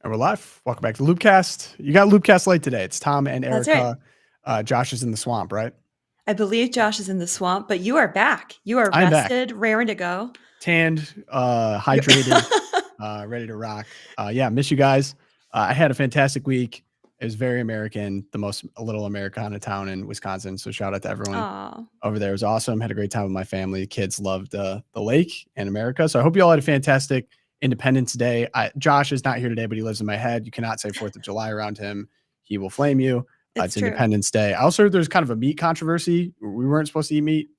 And we're live. Welcome back to LOOPcast. You got LOOPcast late today. It's Tom and That's Erika. Josh is in the swamp, right? I believe Josh is in the swamp, but you are back. You are I'm back. rested, raring to go. Tanned, hydrated, ready to rock. Yeah, miss you guys. I had a fantastic week. It was very American, the most little Americana town in Wisconsin. So shout out to everyone Aw. over there. It was awesome. Had a great time with my family. Kids loved the lake and America. So I hope you all had a fantastic Independence Day. Josh is not here today, but he lives in my head. You cannot say 4th of July around him. He will flame you. It's It's true. Independence Day. I also heard there's kind of a meat controversy. We weren't supposed to eat meat.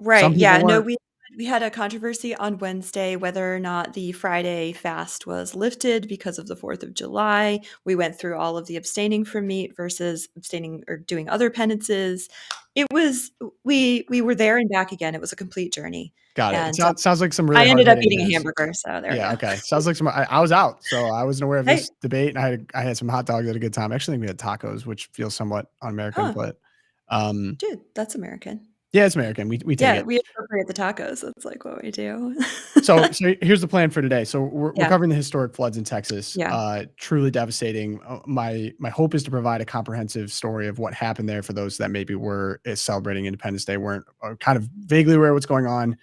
Right. Some Yeah. people No, weren't. we had a controversy on Wednesday whether or not the Friday fast was lifted because of the 4th of July. We went through all of the abstaining from meat versus abstaining or doing other penances. It was we were there and back again. It was a complete journey. Got it. And Sounds like some really I ended up hard-hitting eating a news. hamburger, so there we Yeah, go. okay. Sounds like I was out, so I wasn't aware of Hey. this debate, and I had some hot dogs at a good time. I actually think we had tacos, which feels somewhat un-American, Huh. but Dude, that's American. yeah, it's American. We take Yeah, it. we appropriate the tacos. That's like what we do. So here's the plan for today. So we're Yeah. covering the historic floods in Texas. Yeah. Truly devastating. My hope is to provide a comprehensive story of what happened there for those that maybe were celebrating Independence Day, weren't kind of vaguely aware of what's going on.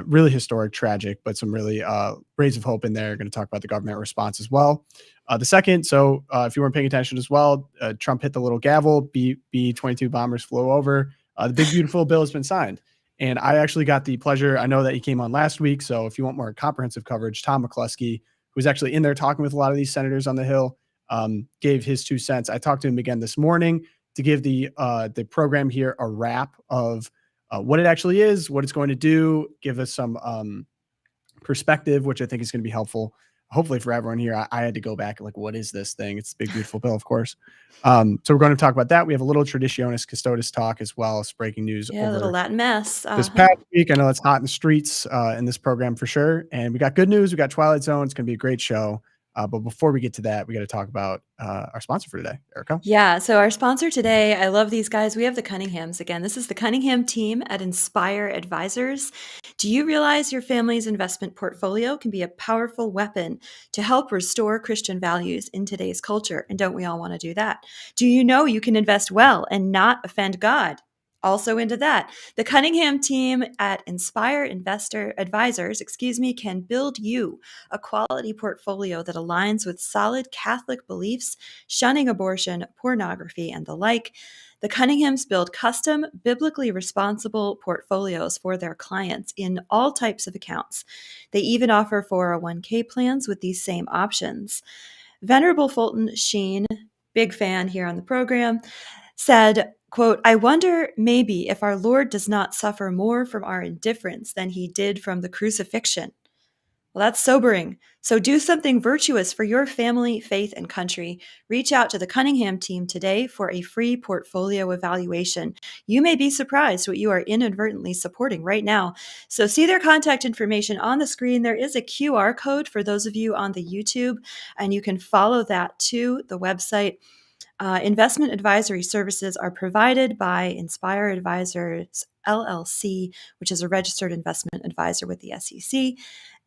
Really historic, tragic, but some really rays of hope in there. Going to talk about the government response as well. The second, so if you weren't paying attention as well, Trump hit the little gavel. B-22 bombers flew over. The big beautiful bill has been signed. And I actually got the pleasure. I know that he came on last week. So if you want more comprehensive coverage, Tom McCluskey, who's actually in there talking with a lot of these senators on the Hill, gave his 2 cents. I talked to him again this morning to give the program here a wrap of what it actually is, what it's going to do, give us some perspective, which I think is going to be helpful. Hopefully for everyone here. I had to go back like, what is this thing? It's a big, beautiful bill, of course. So we're going to talk about that. We have a little Traditionis Custodis talk as well as breaking news. Yeah, a little Latin mess. This past week. I know it's hot in the streets in this program for sure. And we got good news. We got Twilight Zone. It's going to be a great show. But before we get to that, we got to talk about our sponsor for today, Erika. Yeah. So our sponsor today, I love these guys. We have the Cunninghams again. This is the Cunningham team at Inspire Advisors. Do you realize your family's investment portfolio can be a powerful weapon to help restore Christian values in today's culture? And don't we all want to do that? Do you know you can invest well and not offend God? Also into that, the Cunningham team at Inspire Investor Advisors, can build you a quality portfolio that aligns with solid Catholic beliefs, shunning abortion, pornography, and the like. The Cunninghams build custom, biblically responsible portfolios for their clients in all types of accounts. They even offer 401k plans with these same options. Venerable Fulton Sheen, big fan here on the program, said, quote, "I wonder maybe if our Lord does not suffer more from our indifference than he did from the crucifixion." Well, that's sobering. So do something virtuous for your family, faith, and country. Reach out to the Cunningham team today for a free portfolio evaluation. You may be surprised what you are inadvertently supporting right now. So see their contact information on the screen. There is a QR code for those of you on the YouTube, and you can follow that to the website. Investment advisory services are provided by Inspire Advisors LLC, which is a registered investment advisor with the SEC.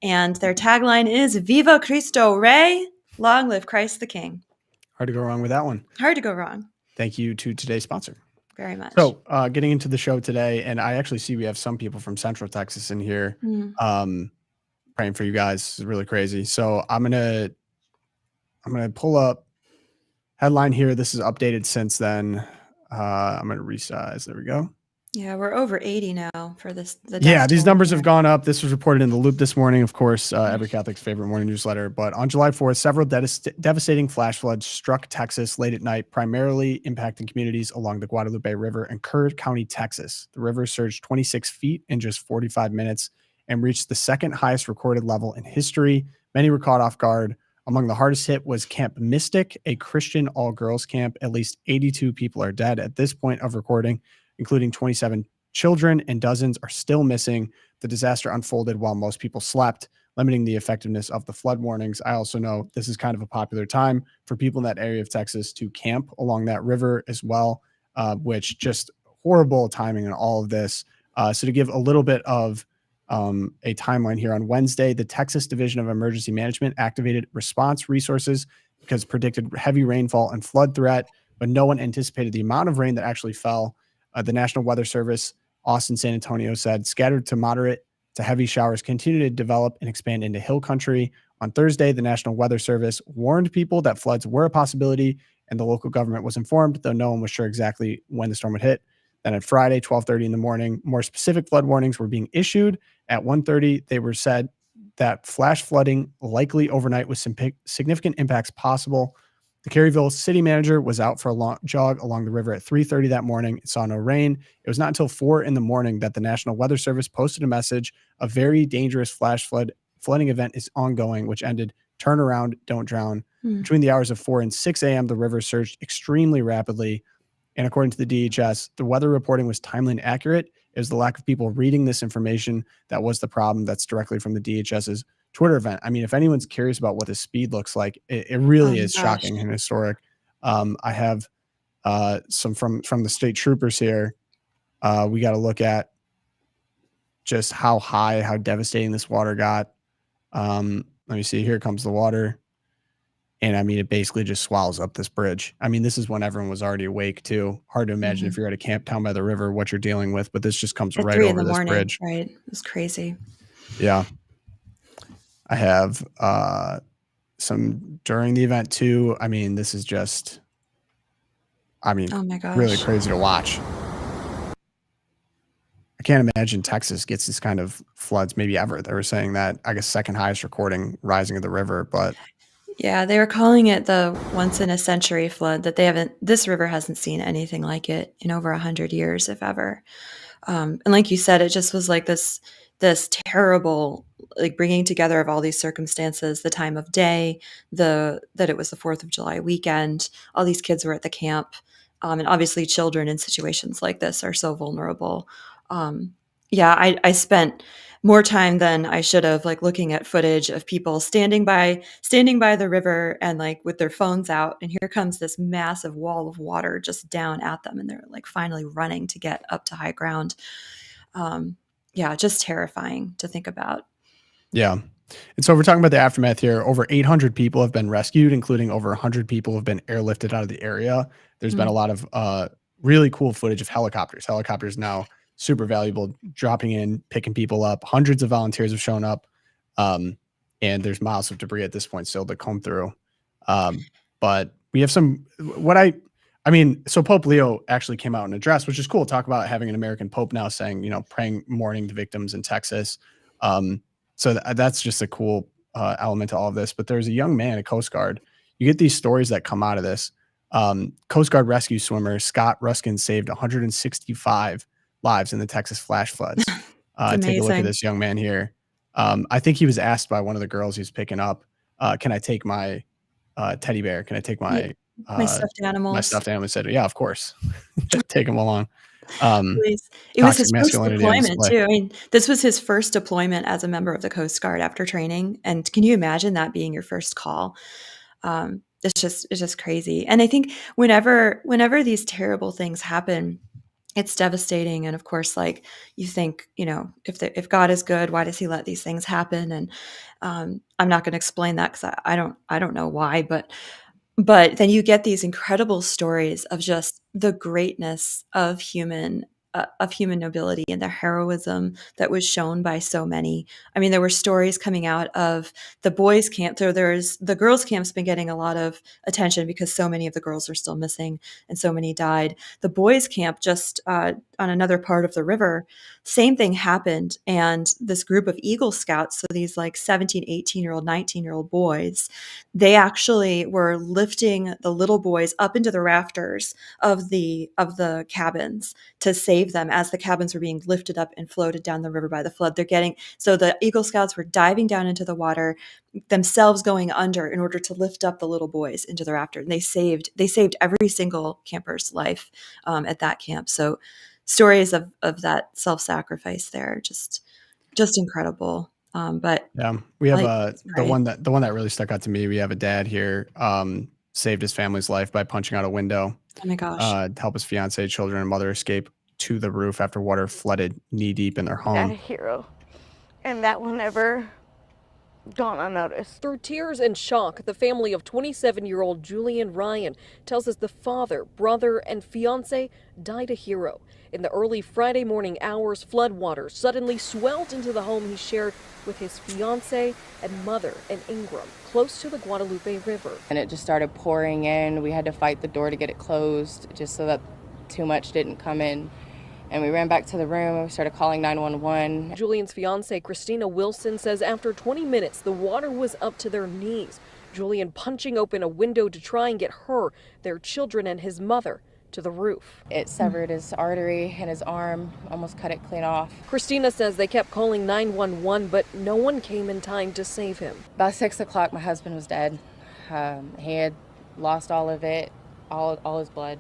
And their tagline is Viva Cristo Rey, long live Christ the King. Hard to go wrong with that one. Hard to go wrong. Thank you to today's sponsor. Very much. So getting into the show today, and I actually see we have some people from Central Texas in here praying for you guys. This is really crazy. So I'm gonna pull up headline here. This is updated since then. I'm going to resize. There we go. Yeah, we're over 80 now for this. These numbers have gone up. This was reported in the Loop this morning, of course, every Catholic's favorite morning newsletter. But on July 4th, several devastating flash floods struck Texas late at night, primarily impacting communities along the Guadalupe River in Kerr County, Texas. The river surged 26 feet in just 45 minutes and reached the second highest recorded level in history. Many were caught off guard. Among the hardest hit was Camp Mystic, a Christian all-girls camp. At least 82 people are dead at this point of recording, including 27 children, and dozens are still missing. The disaster unfolded while most people slept, limiting the effectiveness of the flood warnings. I also know this is kind of a popular time for people in that area of Texas to camp along that river as well, which just horrible timing in all of this. So to give a little bit of a timeline here, on Wednesday, the Texas Division of Emergency Management activated response resources because predicted heavy rainfall and flood threat, but no one anticipated the amount of rain that actually fell. The National Weather Service, Austin, San Antonio, said scattered to moderate to heavy showers continue to develop and expand into hill country. On Thursday, the National Weather Service warned people that floods were a possibility, and the local government was informed, though no one was sure exactly when the storm would hit. Then at Friday, 12:30 in the morning, more specific flood warnings were being issued. At 1:30, they were said that flash flooding likely overnight with some significant impacts possible. The Caryville city manager was out for a long jog along the river at 3:30 that morning. It saw no rain. It was not until 4 in the morning that the National Weather Service posted a message. A very dangerous flash flooding event is ongoing, which ended, turn around, don't drown. Between the hours of 4 and 6 a.m., the river surged extremely rapidly. And according to the DHS, the weather reporting was timely and accurate. It was the lack of people reading this information that was the problem. That's directly from the DHS's Twitter event. I mean, if anyone's curious about what the speed looks like, it really is shocking and historic. I have some from the state troopers here. We got to look at just how high, how devastating this water got. Let me see. Here comes the water. And I mean, it basically just swallows up this bridge. I mean, this is when everyone was already awake too. Hard to imagine if you're at a camp town by the river, what you're dealing with, but this just comes At right 3 in over the this morning, bridge. right? It was crazy. Yeah. I have some during the event too. I mean, this is just, I mean, Oh my gosh. really crazy to watch. I can't imagine Texas gets this kind of floods maybe ever. They were saying that, I guess, second highest recording rising of the river, but yeah, they were calling it the once in a century flood that this river hasn't seen anything like it in over 100 years, if ever. And like you said, it just was like this terrible, like bringing together of all these circumstances, the time of day, that it was the 4th of July weekend, all these kids were at the camp. And obviously children in situations like this are so vulnerable. Yeah, I spent more time than I should have, like looking at footage of people standing by the river and like with their phones out, and here comes this massive wall of water just down at them, and they're like finally running to get up to high ground. Yeah, just terrifying to think about. yeah. And so we're talking about the aftermath here. Over 800 people have been rescued, including over 100 people have been airlifted out of the area. There's been a lot of really cool footage of helicopters. Helicopters now super valuable, dropping in, picking people up. Hundreds of volunteers have shown up. And there's miles of debris at this point still to comb through. But we have some, I mean, so Pope Leo actually came out and addressed, which is cool. Talk about having an American Pope now saying, praying, mourning the victims in Texas. So that's just a cool element to all of this. But there's a young man at Coast Guard. You get these stories that come out of this. Coast Guard rescue swimmer Scott Ruskin saved 165 lives in the Texas flash floods. Take a look at this young man here. I think he was asked by one of the girls he's picking up, can I take my teddy bear? Can I take my stuffed animals? My stuffed animal? Said, yeah, of course. Take him along. It was his first deployment too. I mean, this was his first deployment as a member of the Coast Guard after training. And can you imagine that being your first call? It's just crazy. And I think whenever these terrible things happen, it's devastating. And of course, like you think, if God is good, why does he let these things happen? And I'm not going to explain that because I don't know why, but then you get these incredible stories of just the greatness of human nobility and the heroism that was shown by so many. I mean, there were stories coming out of the boys' camp. There's the girls' camp's been getting a lot of attention because so many of the girls are still missing and so many died. The boys' camp just on another part of the river, same thing happened. And this group of Eagle Scouts, so these like 17, 18-year-old, 19-year-old boys, they actually were lifting the little boys up into the rafters of the cabins to save them as the cabins were being lifted up and floated down the river by the flood. So the Eagle Scouts were diving down into the water, themselves going under in order to lift up the little boys into the rafter. And they saved every single camper's life at that camp. So stories of that self-sacrifice there, just incredible. But yeah, we have the one that really stuck out to me. We have a dad here, saved his family's life by punching out a window. Oh my gosh. To help his fiance, children, and mother escape to the roof after water flooded knee deep in their home. That hero, and that will never gone unnoticed. Through tears and shock, the family of 27-year-old Julian Ryan tells us the father, brother, and fiance died a hero. In the early Friday morning hours, floodwaters suddenly swelled into the home he shared with his fiance and mother in Ingram, close to the Guadalupe River. And it just started pouring in. We had to fight the door to get it closed just so that too much didn't come in. And we ran back to the room and we started calling 911. Julian's fiance, Christina Wilson, says after 20 minutes, the water was up to their knees. Julian punching open a window to try and get her, their children, and his mother to the roof. It severed his artery in his arm, almost cut it clean off. Christina says they kept calling 911, but no one came in time to save him. About 6 o'clock, my husband was dead. He had lost all of it, all his blood.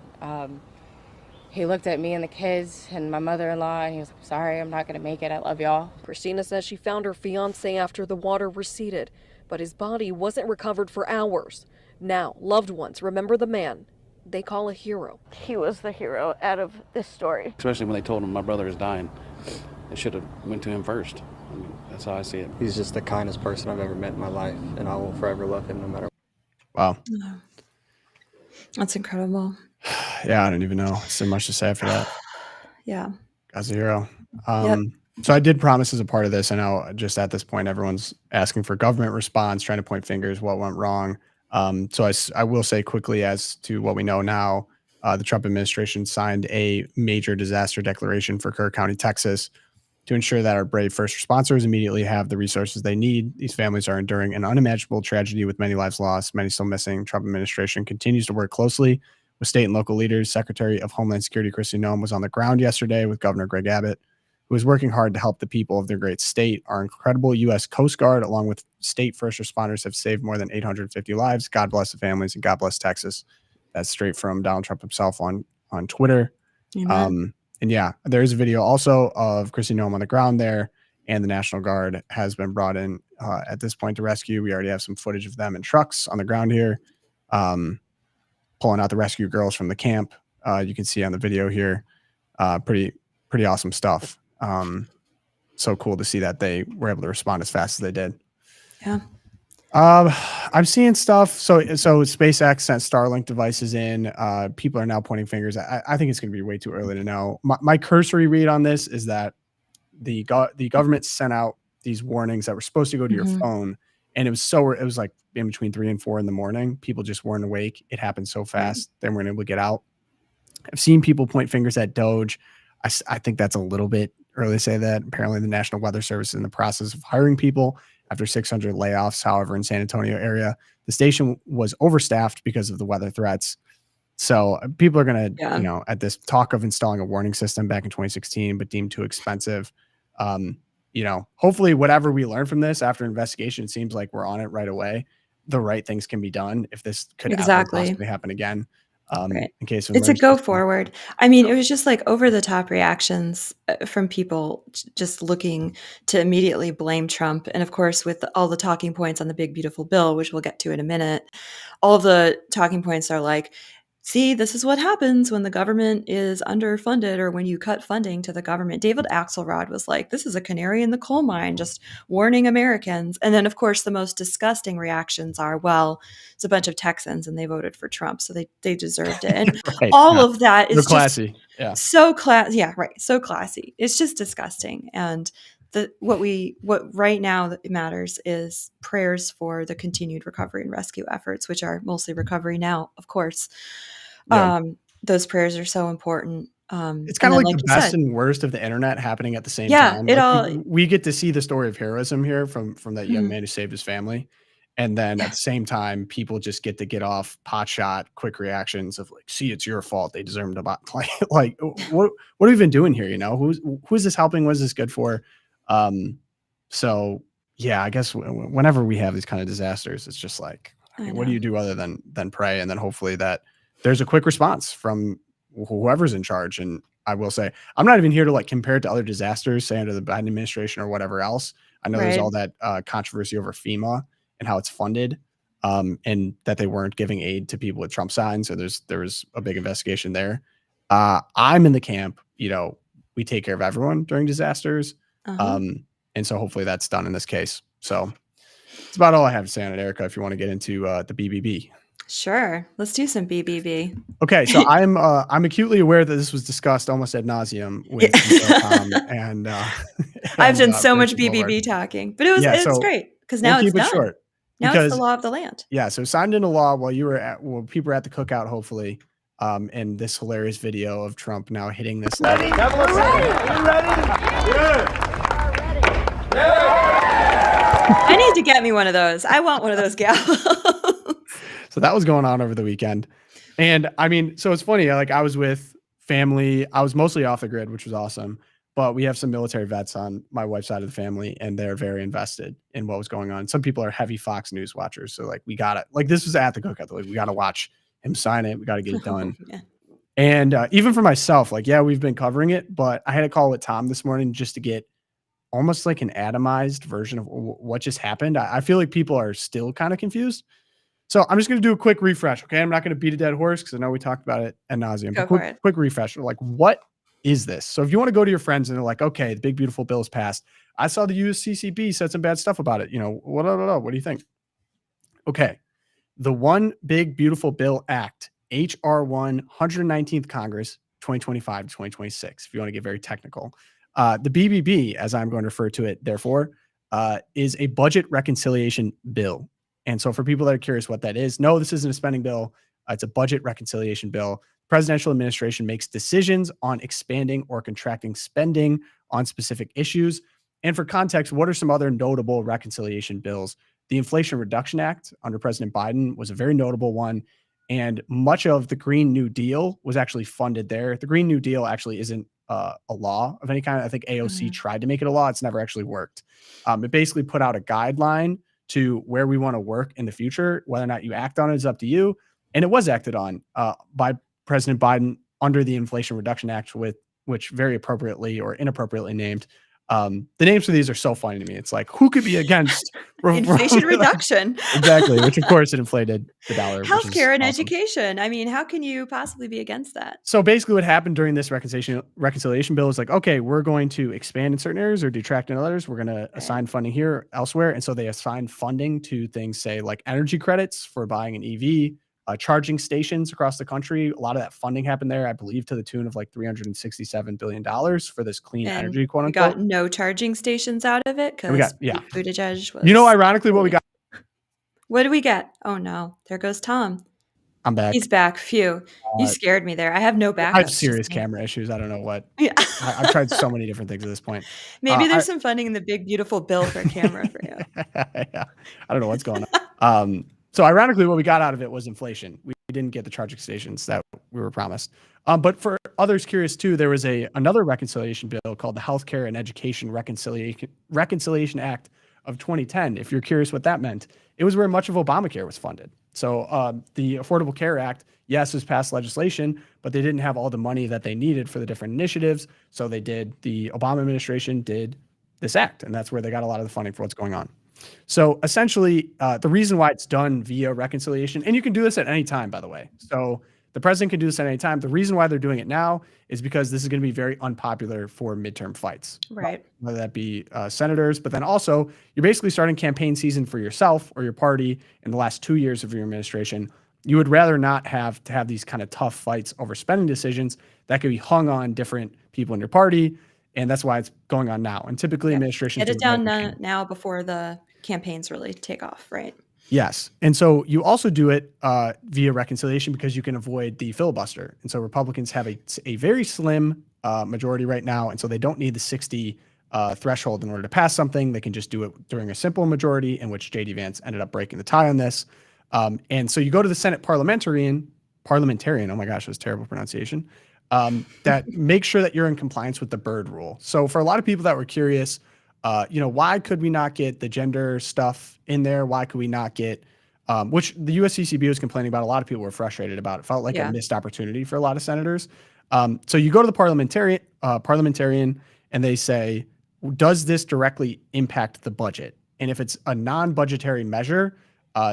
He looked at me and the kids and my mother-in-law and he was like, sorry, I'm not gonna make it, I love y'all. Christina says she found her fiance after the water receded, but his body wasn't recovered for hours. Now, loved ones remember the man they call a hero. He was the hero out of this story. Especially when they told him my brother is dying. They should have went to him first. I mean, that's how I see it. He's just the kindest person I've ever met in my life, and I will forever love him no matter Wow. That's incredible. Yeah, I don't even know. So much to say after that. Yeah. Guy's a hero. So I did promise as a part of this, I know just at this point, everyone's asking for government response, trying to point fingers, what went wrong. So I will say quickly as to what we know now, the Trump administration signed a major disaster declaration for Kerr County, Texas, to ensure that our brave first responders immediately have the resources they need. These families are enduring an unimaginable tragedy with many lives lost, many still missing. Trump administration continues to work closely with state and local leaders. Secretary of Homeland Security Kristi Noem was on the ground yesterday with Governor Greg Abbott, who is working hard to help the people of their great state. Our incredible U.S. Coast Guard, along with state first responders, have saved more than 850 lives. God bless the families and God bless Texas. That's straight from Donald Trump himself on Twitter. And yeah, there's a video also of Kristi Noem on the ground there, and the National Guard has been brought in at this point to rescue. We already have some footage of them in trucks on the ground here, pulling out the rescue girls from the camp. You can see on the video here, pretty awesome stuff. So cool to see that they were able to respond as fast as they did. Yeah. I'm seeing stuff. So SpaceX sent Starlink devices in. People are now pointing fingers. I think it's going to be way too early to know. My cursory read on this is that the government sent out these warnings that were supposed to go to your phone, and it was like in between 3 and 4 in the morning. People just weren't awake. It happened so fast they weren't able to get out. I've seen people point fingers at Doge. I think that's a little bit early to say that. Apparently, the National Weather Service is in the process of hiring people after 600 layoffs. However, in San Antonio area, the station was overstaffed because of the weather threats. So people are going to, at this talk of installing a warning system back in 2016, but deemed too expensive. Hopefully whatever we learn from this after investigation, it seems like we're on it right away. The right things can be done if this could ever possibly happen again. In case of it's a go forward. I mean, it was just like over the top reactions from people just looking to immediately blame Trump. And of course, with all the talking points on the big, beautiful bill, which we'll get to in a minute, all of the talking points are like, see, this is what happens when the government is underfunded or when you cut funding to the government. David Axelrod was like, this is a canary in the coal mine, just warning Americans. And then, of course, the most disgusting reactions are, well, it's a bunch of Texans and they voted for Trump, so they deserved it. And of that is classy. So classy. Yeah, right. So classy. It's just disgusting. And what right now that matters is prayers for the continued recovery and rescue efforts, which are mostly recovery now, of course. Those prayers are so important. It's kind of like the best and worst of the internet happening at the same time. We get to see the story of heroism here from that young man who saved his family. And then at the same time, people just get off pot shot, quick reactions of like, see, it's your fault. They deserve to play. Like, what have we been doing here? Who's this helping? What is this good for? So yeah, I guess whenever we have these kind of disasters, it's just like, what do you do other than pray? And then hopefully that there's a quick response from whoever's in charge. And I will say, I'm not even here to like compare it to other disasters, say under the Biden administration or whatever else. I know there's all that controversy over FEMA and how it's funded, and that they weren't giving aid to people with Trump signs. So there was a big investigation there. I'm in the camp, we take care of everyone during disasters. And so hopefully that's done in this case. So That's about all I have to say on it, Erica, if you want to get into the BBB. Sure. Let's do some BBB. Okay, so I'm acutely aware that this was discussed almost ad nauseum with Tom and I've done so much Rachel Woolard. BBB talking, but it was great because now we'll it's keep it done. short Now because it's the law of the land. Yeah, so signed into law while people were at the cookout, hopefully, and this hilarious video of Trump now hitting this. Ready? I need to get me one of those. I want one of those gals. So that was going on over the weekend. And I mean, so it's funny, like I was with family. I was mostly off the grid, which was awesome. But we have some military vets on my wife's side of the family, and they're very invested in what was going on. Some people are heavy Fox News watchers. So like, we got it. Like this was at the cookout. Like, we got to watch him sign it. We got to get it done. Yeah. And even for myself, like, yeah, we've been covering it, but I had a call with Tom this morning just to get almost like an atomized version of what just happened. I feel like people are still kind of confused. So I'm just going to do a quick refresh. Okay. I'm not going to beat a dead horse because I know we talked about it ad nauseum. Go for it. Quick refresh. Like, what is this? So if you want to go to your friends and they're like, okay, the big, beautiful bill is passed. I saw the USCCB said some bad stuff about it. You know, what do you think? Okay. The One Big Beautiful Bill Act, HR 1, 119th Congress, 2025 to 2026, if you want to get very technical. The BBB, as I'm going to refer to it, therefore, is a budget reconciliation bill. And so for people that are curious what that is, no, this isn't a spending bill. It's a budget reconciliation bill. Presidential administration makes decisions on expanding or contracting spending on specific issues. And for context, what are some other notable reconciliation bills? The Inflation Reduction Act under President Biden was a very notable one. And much of the Green New Deal was actually funded there. The Green New Deal actually isn't a law of any kind. I think AOC tried to make it a law. It's never actually worked. It basically put out a guideline to where we want to work in the future. Whether or not you act on it is up to you. And it was acted on by President Biden under the Inflation Reduction Act, which very appropriately or inappropriately named. The names for these are so funny to me. It's like, who could be against inflation reduction? Exactly, which of course it inflated the dollar. Healthcare and education. I mean, how can you possibly be against that? So basically what happened during this reconciliation bill is like, okay, we're going to expand in certain areas or detract in others. We're going to assign funding here elsewhere. And so they assigned funding to things, say like energy credits for buying an EV, charging stations across the country. A lot of that funding happened there, I believe, to the tune of like $367 billion for this clean energy, quote unquote. We got no charging stations out of it because Buttigieg was. You know, ironically, what we got. What did we get? Oh no, there goes Tom. I'm back. He's back. Phew. You scared me there. I have no backup. I have serious camera issues. I don't know what. Yeah. I've tried so many different things at this point. Maybe there's some funding in the big, beautiful bill for a camera for you. Yeah. I don't know what's going on. So ironically, what we got out of it was inflation. We didn't get the charging stations that we were promised. But for others curious too, there was another reconciliation bill called the Healthcare and Education Reconciliation Act of 2010. If you're curious what that meant, it was where much of Obamacare was funded. So the Affordable Care Act, yes, was passed legislation, but they didn't have all the money that they needed for the different initiatives. So the Obama administration did this act, and that's where they got a lot of the funding for what's going on. So essentially, the reason why it's done via reconciliation, and you can do this at any time, by the way. So the president can do this at any time. The reason why they're doing it now is because this is going to be very unpopular for midterm fights, right? Whether that be senators, but then also you're basically starting campaign season for yourself or your party in the last 2 years of your administration. You would rather not have to have these kind of tough fights over spending decisions that could be hung on different people in your party. And that's why it's going on now. And typically administration get it down now before the campaigns really take off, right? Yes. And so you also do it via reconciliation because you can avoid the filibuster. And so Republicans have a very slim majority right now. And so they don't need the 60 threshold in order to pass something. They can just do it during a simple majority, in which J.D. Vance ended up breaking the tie on this. And so you go to the Senate parliamentarian, oh my gosh, that was terrible pronunciation, that makes sure that you're in compliance with the Byrd rule. So for a lot of people that were curious, why could we not get the gender stuff in there? Why could we not get, which the USCCB was complaining about, a lot of people were frustrated about. It felt like a missed opportunity for a lot of senators. So you go to the parliamentarian and they say, does this directly impact the budget? And if it's a non-budgetary measure,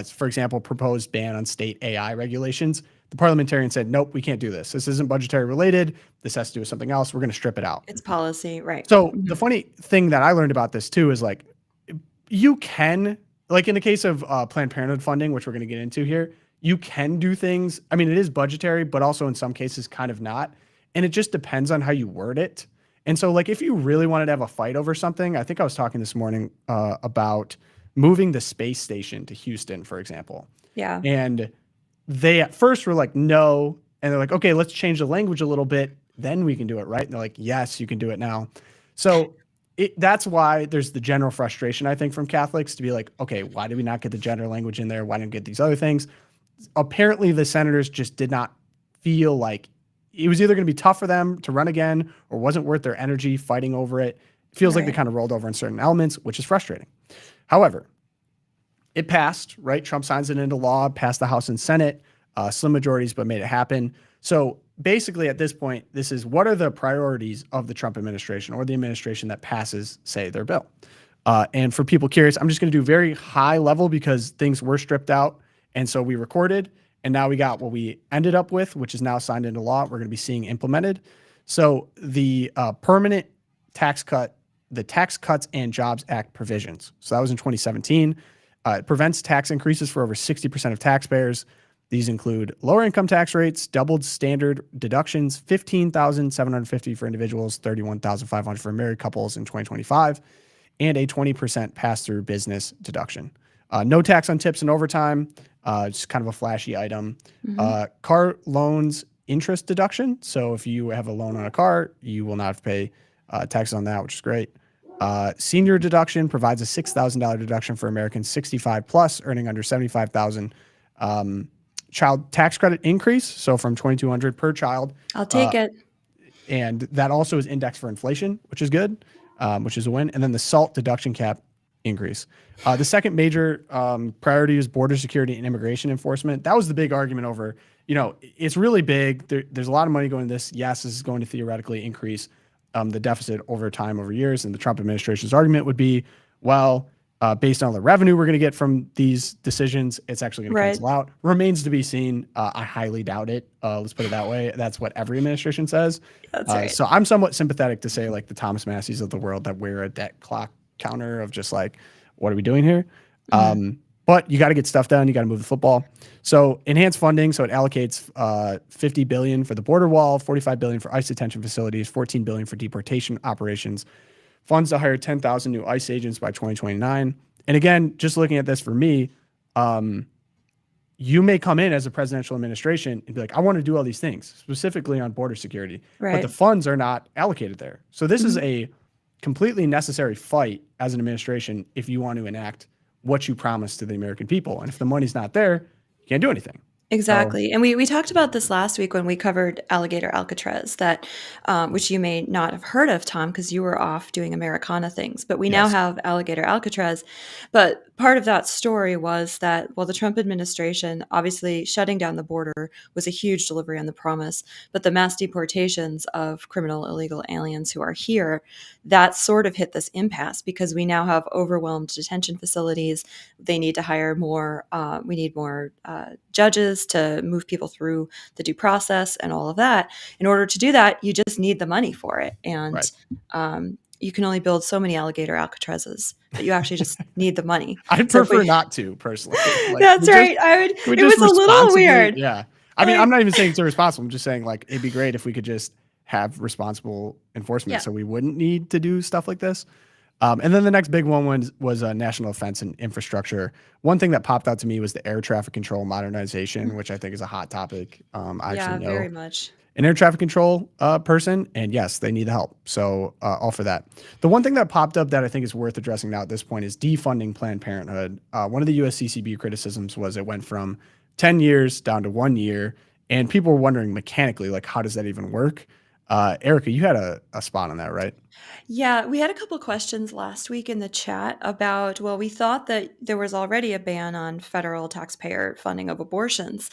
for example, proposed ban on state AI regulations, the parliamentarian said, nope, we can't do this. This isn't budgetary related. This has to do with something else. We're going to strip it out. It's policy, right? So the funny thing that I learned about this too is like, you can like in the case of Planned Parenthood funding, which we're going to get into here, you can do things. I mean, it is budgetary, but also in some cases kind of not. And it just depends on how you word it. And so like if you really wanted to have a fight over something, I think I was talking this morning about moving the space station to Houston, for example. Yeah. And they at first were like, no. And they're like, okay, let's change the language a little bit. Then we can do it, right? And they're like, yes, you can do it now. So that's why there's the general frustration, I think, from Catholics to be like, okay, why did we not get the gender language in there? Why didn't we get these other things? Apparently, the senators just did not feel like it was either going to be tough for them to run again or wasn't worth their energy fighting over it. It feels like they kind of rolled over in certain elements, which is frustrating. However, it passed, right? Trump signs it into law, passed the House and Senate, slim majorities, but made it happen. So basically at this point, this is what are the priorities of the Trump administration or the administration that passes, say, their bill. And for people curious, I'm just going to do very high level because things were stripped out. And so we recorded, and now we got what we ended up with, which is now signed into law. We're going to be seeing implemented. So the permanent tax cut, the Tax Cuts and Jobs Act provisions. So that was in 2017. It prevents tax increases for over 60% of taxpayers. These include lower income tax rates, doubled standard deductions, $15,750 for individuals, $31,500 for married couples in 2025, and a 20% pass-through business deduction. No tax on tips and overtime, just kind of a flashy item. Car loans interest deduction. So if you have a loan on a car, you will not have to pay taxes on that, which is great. Senior deduction provides a $6,000 deduction for Americans 65 plus earning under $75,000. Child tax credit increase, so from $2,200 per child. I'll take it. And that also is indexed for inflation, which is good, which is a win. And then the SALT deduction cap increase. The second major priority is border security and immigration enforcement. That was the big argument over, it's really big. There's a lot of money going to this. Yes, this is going to theoretically increase the deficit over time, over years. And the Trump administration's argument would be, well, based on the revenue we're going to get from these decisions, it's actually going to cancel out. Remains to be seen. I highly doubt it. Let's put it that way. That's what every administration says. That's right. So I'm somewhat sympathetic to say like the Thomas Masseys of the world that wear a debt clock counter of just like, what are we doing here? But you got to get stuff done. You got to move the football. So enhanced funding. So it allocates $50 billion for the border wall, $45 billion for ICE detention facilities, $14 billion for deportation operations. Funds to hire 10,000 new ICE agents by 2029. And again, just looking at this for me, you may come in as a presidential administration and be like, I want to do all these things, specifically on border security, but the funds are not allocated there. So this is a completely necessary fight as an administration if you want to enact what you promised to the American people. And if the money's not there, you can't do anything. Exactly. And we talked about this last week when we covered Alligator Alcatraz, that which you may not have heard of, Tom, because you were off doing Americana things. But we now have Alligator Alcatraz. But part of that story was that, well, the Trump administration, obviously shutting down the border was a huge delivery on the promise. But the mass deportations of criminal illegal aliens who are here, that sort of hit this impasse because we now have overwhelmed detention facilities. They need to hire more. We need more judges to move people through the due process and all of that. In order to do that, you just need the money for it. And you can only build so many alligator Alcatrazes, but you actually just need the money. I prefer not to, personally. Like, that's right. It was a little weird. Yeah. I mean, I'm not even saying it's irresponsible. I'm just saying like, it'd be great if we could just have responsible enforcement so we wouldn't need to do stuff like this. And then the next big one was national defense and infrastructure. One thing that popped out to me was the air traffic control modernization, which I think is a hot topic. I actually know very much an air traffic control person, and yes, they need the help. So all for that. The one thing that popped up that I think is worth addressing now at this point is defunding Planned Parenthood. One of the USCCB criticisms was it went from 10 years down to 1 year, and people were wondering mechanically, like, how does that even work? Erika, you had a spot on that, right? Yeah, we had a couple questions last week in the chat about, well, we thought that there was already a ban on federal taxpayer funding of abortions.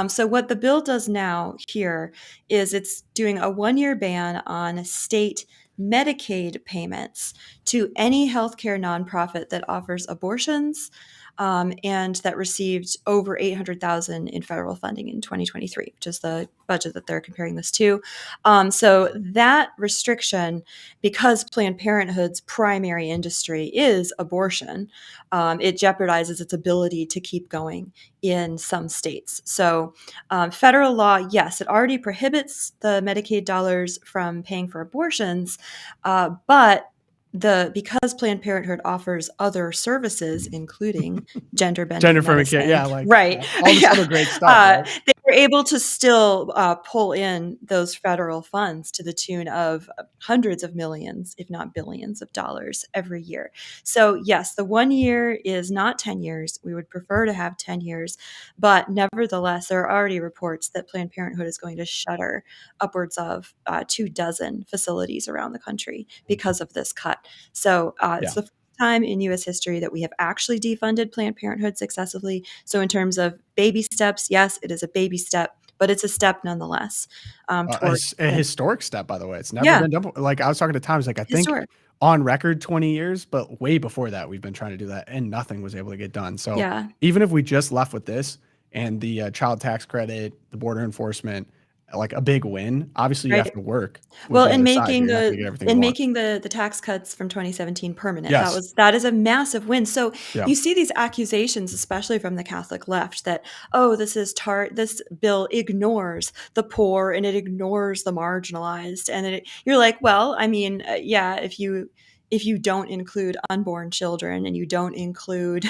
So what the bill does now here is it's doing a 1-year ban on state Medicaid payments to any healthcare nonprofit that offers abortions, and that received over $800,000 in federal funding in 2023, which is the budget that they're comparing this to. So that restriction, because Planned Parenthood's primary industry is abortion, it jeopardizes its ability to keep going in some states. So federal law, yes, it already prohibits the Medicaid dollars from paying for abortions, but because Planned Parenthood offers other services, including gender bending Gender-affirming care, medicine, yeah, like, right? all this Yeah. other great stuff, right? They were able to still pull in those federal funds to the tune of hundreds of millions, if not billions of dollars every year. So yes, the 1 year is not 10 years. We would prefer to have 10 years, but nevertheless, there are already reports that Planned Parenthood is going to shutter upwards of 24 facilities around the country because of this cut. So it's the first time in U.S. history that we have actually defunded Planned Parenthood successively. So in terms of baby steps, yes, it is a baby step, but it's a step nonetheless. Towards A historic step, by the way. It's never Yeah. been done. Like I was talking to Tom, he's like, I think Historic. on record 20 years, but way before that, we've been trying to do that and nothing was able to get done. So Yeah. even if we just left with this and the child tax credit, the border enforcement, like a big win, obviously you Right. have to work. with Well, the in other side. making You're not gonna get everything in you want. making the tax cuts from 2017 permanent, Yes. that is a massive win. So Yeah. you see these accusations, especially from the Catholic left, that this bill ignores the poor and it ignores the marginalized, and you're like, well, I mean, yeah, if you don't include unborn children and you don't include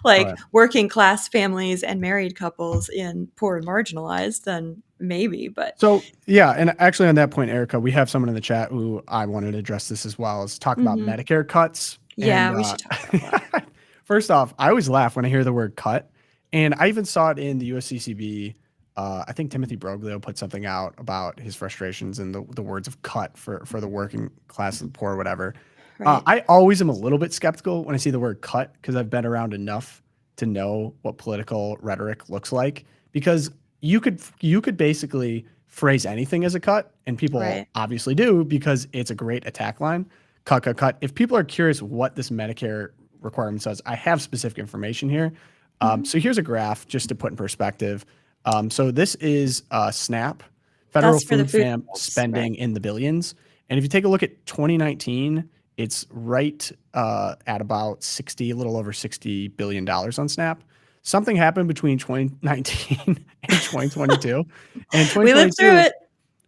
like Right. working class families and married couples in poor and marginalized, then maybe, but So yeah, and actually on that point, Erica, we have someone in the chat who I wanted to address this as well, is talk about Medicare cuts. yeah, And we should talk about that. first off, I always laugh when I hear the word cut. And I even saw it in the USCCB. I think Timothy Broglio put something out about his frustrations and the words of cut for the working class and poor, whatever. Right. I always am a little bit skeptical when I see the word cut because I've been around enough to know what political rhetoric looks like. Because you could basically phrase anything as a cut, and people Right. obviously do because it's a great attack line. Cut, cut, cut. If people are curious what this Medicare requirement says, I have specific information here. So here's a graph just to put in perspective. So this is SNAP, federal That's for the food food stamp stamps, spending in the billions. And if you take a look at 2019, it's right at about a little over $60 billion on SNAP. Something happened between 2019 and 2022. And We lived through 2022, it.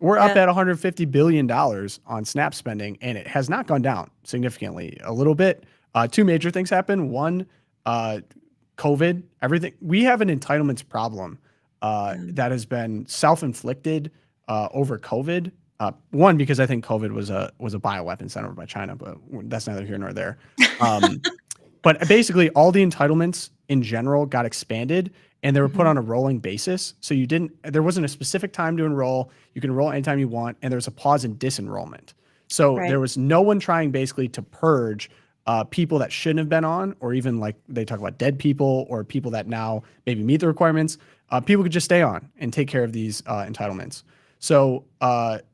we're up Yeah. at $150 billion on SNAP spending, and it has not gone down significantly. A little bit. Two major things happen. One, COVID, everything. We have an entitlements problem that has been self-inflicted over COVID. One, because I think COVID was a bioweapon sent over by China, but that's neither here nor there. But basically, all the entitlements in general got expanded, and they were put on a rolling basis. So there wasn't a specific time to enroll. You can enroll anytime you want, and there was a pause in disenrollment. So Right. there was no one trying basically to purge people that shouldn't have been on, or even like they talk about dead people or people that now maybe meet the requirements. People could just stay on and take care of these entitlements. So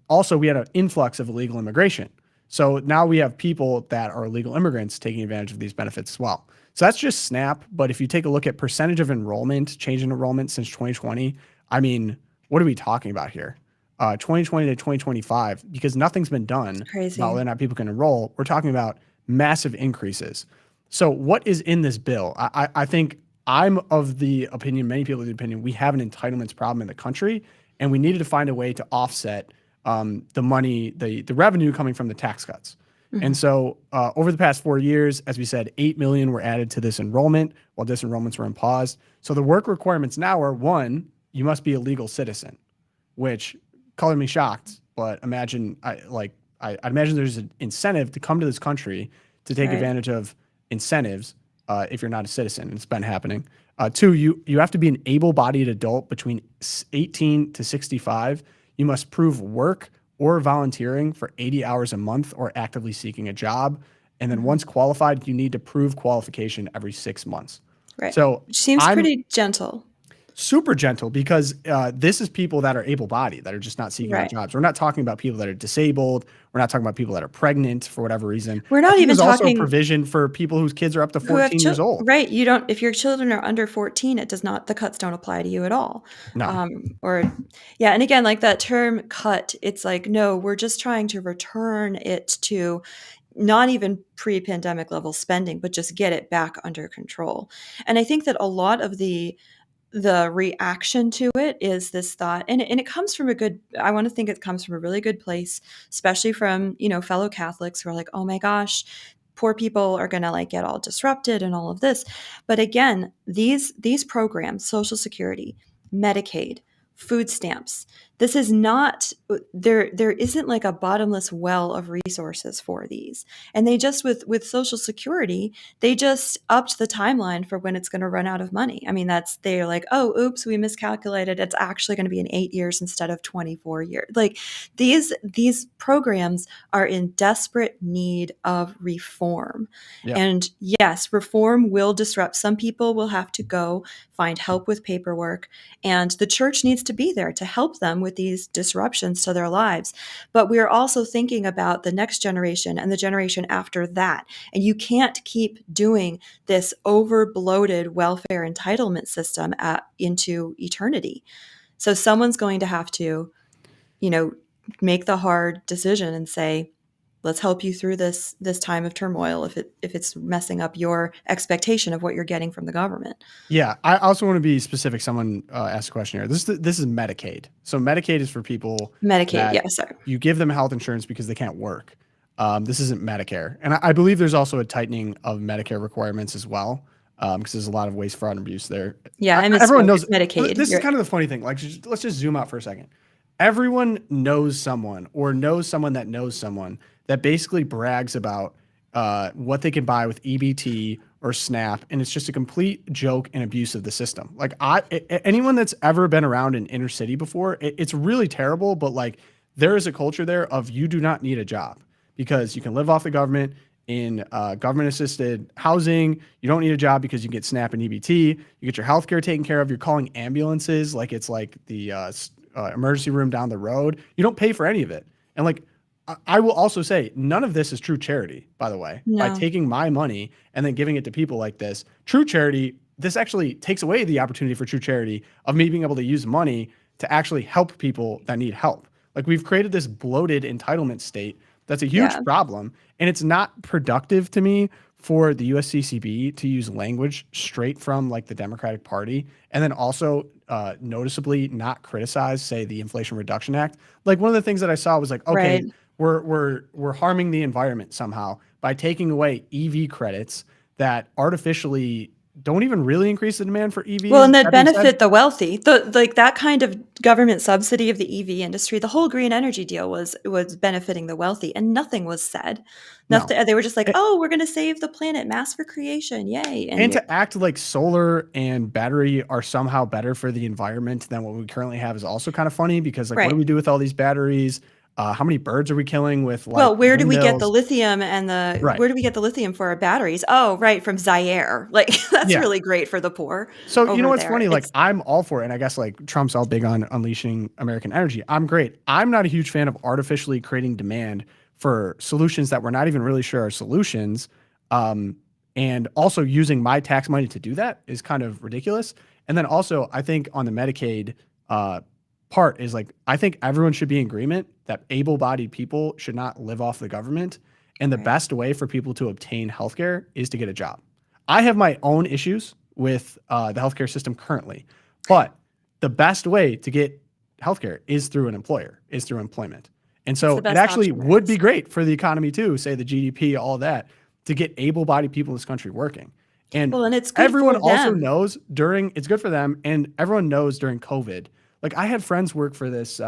also we had an influx of illegal immigration. So now we have people that are illegal immigrants taking advantage of these benefits as well. So that's just SNAP. But if you take a look at percentage of enrollment, change in enrollment since 2020, I mean, what are we talking about here? 2020 to 2025, because nothing's been done Crazy. about whether or not people can enroll. We're talking about massive increases. So what is in this bill? I think I'm of the opinion, many people are of the opinion, we have an entitlements problem in the country, and we needed to find a way to offset the money, the revenue coming from the tax cuts. And so over the past 4 years, as we said, 8 million were added to this enrollment while disenrollments were on pause. So the work requirements now are, one, you must be a legal citizen, which color me shocked, but imagine I imagine there's an incentive to come to this country to take Right. advantage of incentives if you're not a citizen. It's been happening. Two, you have to be an able-bodied adult between 18 to 65. You must prove work or volunteering for 80 hours a month or actively seeking a job. And then once qualified, you need to prove qualification every 6 months. Right. So Which seems I'm- pretty gentle. super gentle because this is people that are able-bodied that are just not seeking out Right. jobs. We're not talking about people that are disabled. We're not talking about people that are pregnant for whatever reason. We're I not think even there's also a talking provision for people whose kids are up to who have 14 years old. right. You don't, if your children are under 14, it does not, the cuts don't apply to you at all. No. Or yeah. And again, like that term cut, it's like, no, we're just trying to return it to not even pre-pandemic level spending, but just get it back under control. And I think that a lot of the reaction to it is this thought, and it comes from a good, I want to think it comes from a really good place, especially from, you know, fellow Catholics who are like, oh my gosh, poor people are going to like get all disrupted and all of this. But again, these programs, Social Security, Medicaid, food stamps, this is not, there isn't like a bottomless well of resources for these. And they just, with Social Security, they just upped the timeline for when it's going to run out of money. I mean, they're like, oh, oops, we miscalculated. It's actually going to be in 8 years instead of 24 years. Like these programs are in desperate need of reform. Yeah. And yes, reform will disrupt. Some people will have to go find help with paperwork, and the church needs to be there to help them with these disruptions to their lives. But we're also thinking about the next generation and the generation after that. And you can't keep doing this over bloated welfare entitlement system into eternity. So someone's going to have to, you know, make the hard decision and say, let's help you through this time of turmoil if it's messing up your expectation of what you're getting from the government. Yeah, I also want to be specific. Someone asked a question here. This is Medicaid. So Medicaid is for people Medicaid, yeah, sorry. You give them health insurance because they can't work. This isn't Medicare. And I believe there's also a tightening of Medicare requirements as well, because there's a lot of waste, fraud, and abuse there. Yeah, everyone knows Medicaid. This is kind of the funny thing. Like, let's just zoom out for a second. Everyone knows someone or knows someone that basically brags about what they can buy with EBT or SNAP, and it's just a complete joke and abuse of the system. Like anyone that's ever been around an inner city before, it's really terrible, but like there is a culture there of you do not need a job because you can live off the government in government-assisted housing. You don't need a job because you get SNAP and EBT. You get your healthcare taken care of. You're calling ambulances like it's like the emergency room down the road. You don't pay for any of it. And like, I will also say none of this is true charity, by the way. No. By taking my money and then giving it to people like this, true charity, this actually takes away the opportunity for true charity of me being able to use money to actually help people that need help. Like we've created this bloated entitlement state that's a huge problem, and it's not productive to me for the USCCB to use language straight from like the Democratic Party and then also noticeably not criticize, say, the Inflation Reduction Act. Like one of the things that I saw was like, okay, Right. we're harming the environment somehow by taking away EV credits that artificially don't even really increase the demand for EVs. Well, and that being said, benefit the wealthy. Like that kind of government subsidy of the EV industry, the whole green energy deal was benefiting the wealthy, and nothing was said. Nothing. They were just like, "Oh, we're going to save the planet, mass for creation, yay!" And to act like solar and battery are somehow better for the environment than what we currently have is also kind of funny because like, what do we do with all these batteries? How many birds are we killing with like well, where do we get the windmills? lithium and Right. where do we get the lithium for our batteries? Oh, right, from Zaire. Like that's Yeah. really great for the poor. So you know over what's there. funny? Like It's- I'm all for it, and I guess like Trump's all big on unleashing American energy. I'm great. I'm not a huge fan of artificially creating demand for solutions that we're not even really sure are solutions. And also using my tax money to do that is kind of ridiculous. And then also I think on the Medicaid part is like I think everyone should be in agreement that able-bodied people should not live off the government. And the best way for people to obtain healthcare is to get a job. I have my own issues with the healthcare system currently, but the best way to get healthcare is through an employer, is through employment. And so the it best actually option there would is. be great for the economy too, say the GDP, all that, to get able-bodied people in this country working. And, Well, and it's good everyone for also them. knows it's good for them, and everyone knows during COVID, like I had friends work for this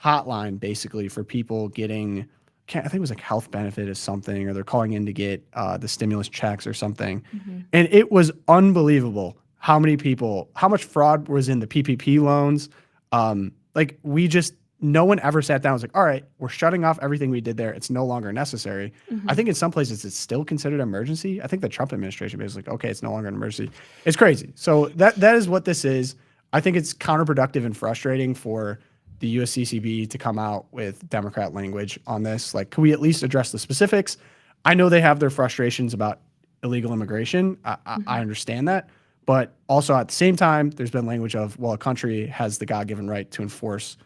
hotline basically for people getting, I think it was like health benefit or something, or they're calling in to get the stimulus checks or something. Mm-hmm. And it was unbelievable how much fraud was in the PPP loans. Like no one ever sat down and was like, all right, we're shutting off everything we did there. It's no longer necessary. I think in some places it's still considered an emergency. I think the Trump administration is like, okay, it's no longer an emergency. It's crazy. So that is what this is. I think it's counterproductive and frustrating for the USCCB to come out with Democrat language on this. Like, can we at least address the specifics? I know they have their frustrations about illegal immigration. I understand that. But also at the same time, there's been language of, well, a country has the God-given right to enforce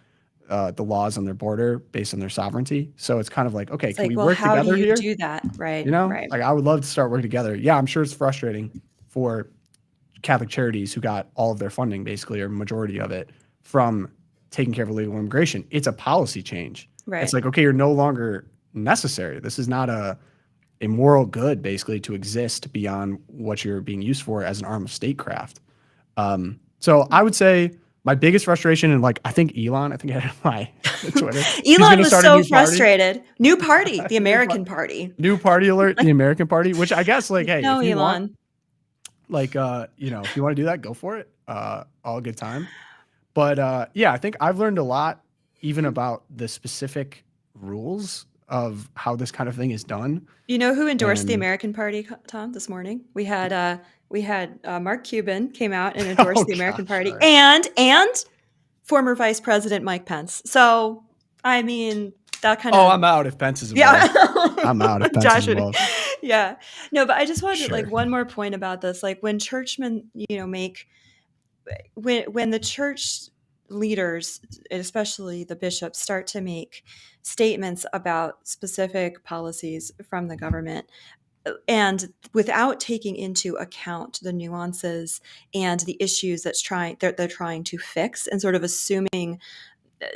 the laws on their border based on their sovereignty. So it's kind of like, okay, It's can like, we well, work how together do you here? do that? Right. You know, Right. like I would love to start working together. Yeah, I'm sure it's frustrating for Catholic charities who got all of their funding, basically, or majority of it, from taking care of illegal immigration. It's a policy change. Right. It's like, okay, you're no longer necessary. This is not a moral good, basically, to exist beyond what you're being used for as an arm of statecraft. So I would say my biggest frustration, and like I think Elon, I think I had my Twitter. He's Elon gonna was start a so new party. frustrated. New party, the American Party. New party alert, the American Party, which I guess like, hey, No, if you Elon. want, like, you know, if you want to do that, go for it. All good time. But yeah, I think I've learned a lot even about the specific rules of how this kind of thing is done. You know who endorsed the And- American Party, Tom, this morning? We had Mark Cuban came out and endorsed Oh, the American gosh, Party, sorry. and former Vice President Mike Pence. So, I mean, that kind of Oh, I'm out if Pence is involved. I'm out if Pence Josh is would- involved. Yeah. No, but I just wanted like Sure. one more point about this. Like when churchmen, you know, when the church leaders, especially the bishops, start to make statements about specific policies from the government, and without taking into account the nuances and the issues they're trying to fix, and sort of assuming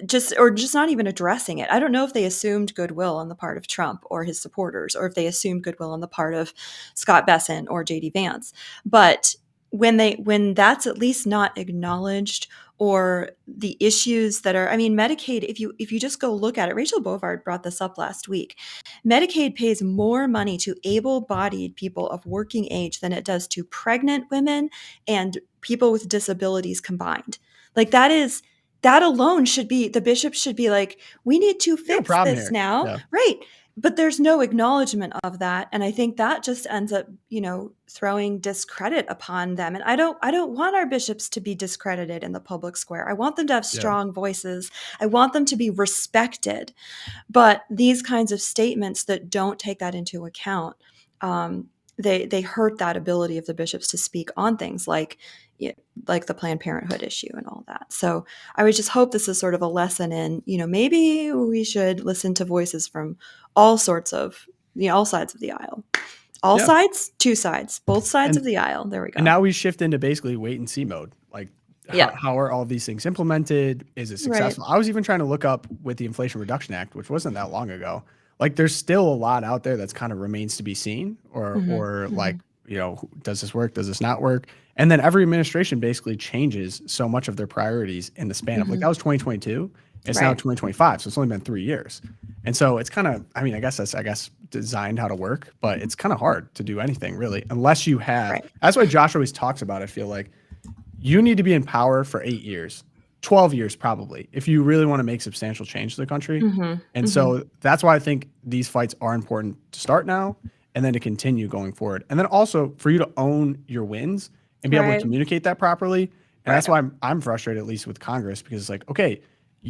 just not even addressing it. I don't know if they assumed goodwill on the part of Trump or his supporters, or if they assumed goodwill on the part of Scott Bessent or JD Vance. But when that's at least not acknowledged, or the issues that are, I mean, Medicaid, if you just go look at it, Rachel Bovard brought this up last week. Medicaid pays more money to able-bodied people of working age than it does to pregnant women and people with disabilities combined. Like that alone should be, the bishops should be like, we need to fix problem this here. now. Yeah. Right. But there's no acknowledgement of that. And I think that just ends up, you know, throwing discredit upon them. And I don't want our bishops to be discredited in the public square. I want them to have strong voices. I want them to be respected. But these kinds of statements that don't take that into account, they hurt that ability of the bishops to speak on things like the Planned Parenthood issue and all that. So I would just hope this is sort of a lesson in, you know, maybe we should listen to voices from all sorts of, you know, all sides of the aisle. All Yeah. sides, two sides, both sides And- of the aisle. There we go. And now we shift into basically wait and see mode. Like, Yeah. how are all these things implemented? Is it successful? I was even trying to look up with the Inflation Reduction Act, which wasn't that long ago. Like, there's still a lot out there that's kind of remains to be seen, or like, you know, does this work? Does this not work? And then every administration basically changes so much of their priorities in the span of like, that was 2022. It's now Right. 2025. So it's only been 3 years. And so it's kind of, I mean, I guess that's, designed how to work, but it's kind of hard to do anything really, unless you have, Right. that's why Josh always talks about, I feel like you need to be in power for 8 years, 12 years probably, if you really want to make substantial change to the country. And so that's why I think these fights are important to start now and then to continue going forward. And then also for you to own your wins and be able to Right. communicate that properly. And that's why I'm frustrated, at least with Congress, because it's like, okay,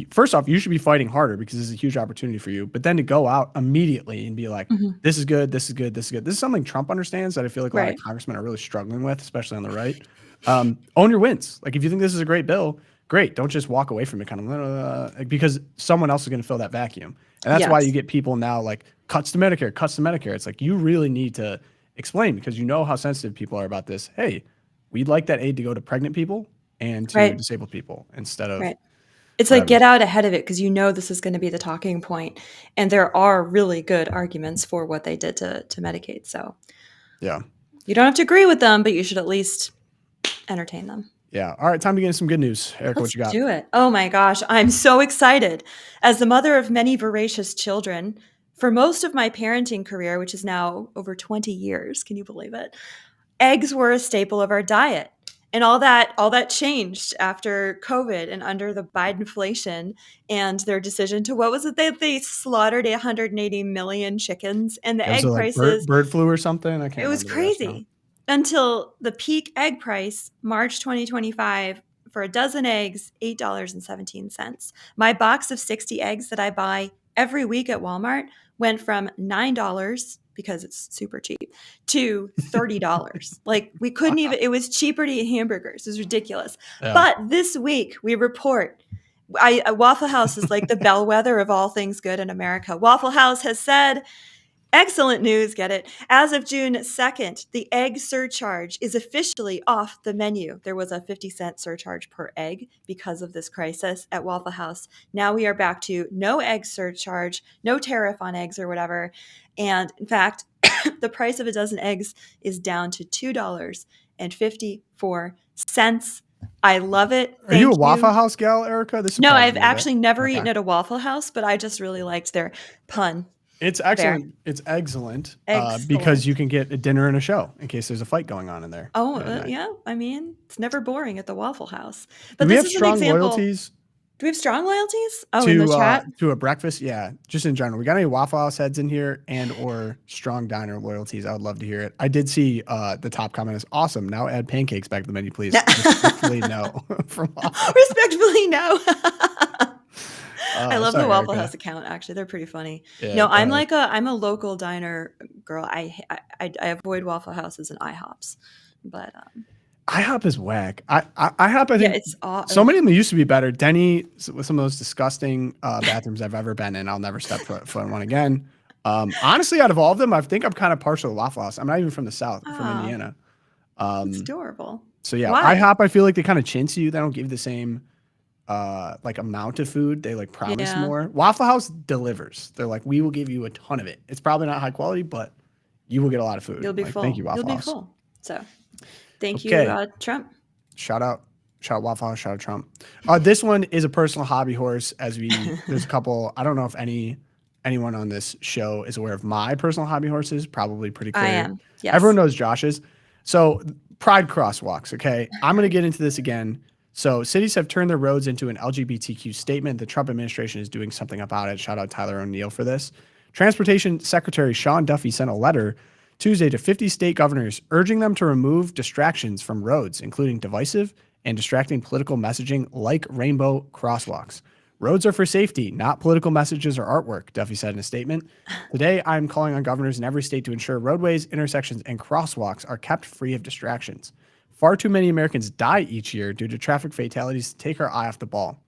first off, you should be fighting harder because this is a huge opportunity for you. But then to go out immediately and be like, this is good, this is good, this is good. This is something Trump understands that I feel like a lot Right. of congressmen are really struggling with, especially on the right. Own your wins. Like if you think this is a great bill, great. Don't just walk away from it kind of because someone else is going to fill that vacuum. And that's why Yes. you get people now like cuts to Medicare, cuts to Medicare. It's like you really need to explain because you know how sensitive people are about this. Hey, we'd like that aid to go to pregnant people and to Right. disabled people instead of Right. It's like get out ahead of it because you know this is going to be the talking point, and there are really good arguments for what they did to Medicaid. So yeah. you don't have to agree with them, but you should at least entertain them. Yeah. All right. Time to get into some good news. Erika, what Let's you got? do it. Oh my gosh, I'm so excited. As the mother of many voracious children, for most of my parenting career, which is now over 20 years, can you believe it? Eggs were a staple of our diet. And all that changed after COVID and under the Bidenflation and their decision to, what was it? They slaughtered 180 million chickens, and the It was egg like prices, bird flu or something. I can't it was remember the rest now. crazy until the peak egg price, March 2025, for a dozen eggs, $8.17. My box of 60 eggs that I buy every week at Walmart went from $9, because it's super cheap, to $30. Like, we couldn't even, it was cheaper to eat hamburgers. It was ridiculous. Yeah. But this week we report, Waffle House is like the bellwether of all things good in America. Waffle House has said, excellent news, get it? As of June 2nd, the egg surcharge is officially off the menu. There was a 50-cent surcharge per egg because of this crisis at Waffle House. Now we are back to no egg surcharge, no tariff on eggs or whatever. And in fact, the price of a dozen eggs is down to $2.54. I love it. Are you a Waffle House gal, Erica? This No, surprises I've me a bit. actually never Okay. eaten at a Waffle House, but I just really liked their pun. It's excellent. It's excellent because Excellent. you can get a dinner and a show in case there's a fight going on in there. Oh, at night. yeah. I mean, it's never boring at the Waffle House. Do But we this have is an strong example. loyalties Do we have strong loyalties? Oh, in the chat? to a breakfast? Yeah, just in general. We got any Waffle House heads in here and or strong diner loyalties? I would love to hear it. I did see the top comment is awesome. Now add pancakes back to the menu, please. Respectfully, no. From Waffle. Respectfully, no. I love sorry, the Waffle Erica. House account. Actually, they're pretty funny. Yeah, No, go I'm ahead. I'm a local diner girl. I avoid Waffle Houses and IHOPs, but IHOP is whack. IHOP, I think yeah, it's so many of them used to be better. Denny with some of those disgusting bathrooms I've ever been in. I'll never step foot in one again. Honestly, out of all of them, I think I'm kind of partial to Waffle House. I'm not even from the South. I'm from Oh. Indiana. It's adorable. So yeah, Why? IHOP, I feel like they kind of chintz you. They don't give the same like amount of food. They like promise Yeah. more. Waffle House delivers. They're like, we will give you a ton of it. It's probably not high quality, but you will get a lot of food. You'll be Like, full. Thank you, Waffle You'll be House. full. So, thank Okay. you, Trump. Shout out Waffle House, shout out Trump. This one is a personal hobby horse. There's a couple. I don't know if anyone on this show is aware of my personal hobby horses. Probably pretty clear. I am. Yes. Everyone knows Josh's. So pride crosswalks. Okay, I'm going to get into this again. So cities have turned their roads into an LGBTQ statement. The Trump administration is doing something about it. Shout out Tyler O'Neill for this. Transportation Secretary Sean Duffy sent a letter Tuesday to 50 state governors urging them to remove distractions from roads, including divisive and distracting political messaging like rainbow crosswalks. Roads are for safety, not political messages or artwork, Duffy said in a statement. Today, I'm calling on governors in every state to ensure roadways, intersections, and crosswalks are kept free of distractions. Far too many Americans die each year due to traffic fatalities. Take our eye off the ball.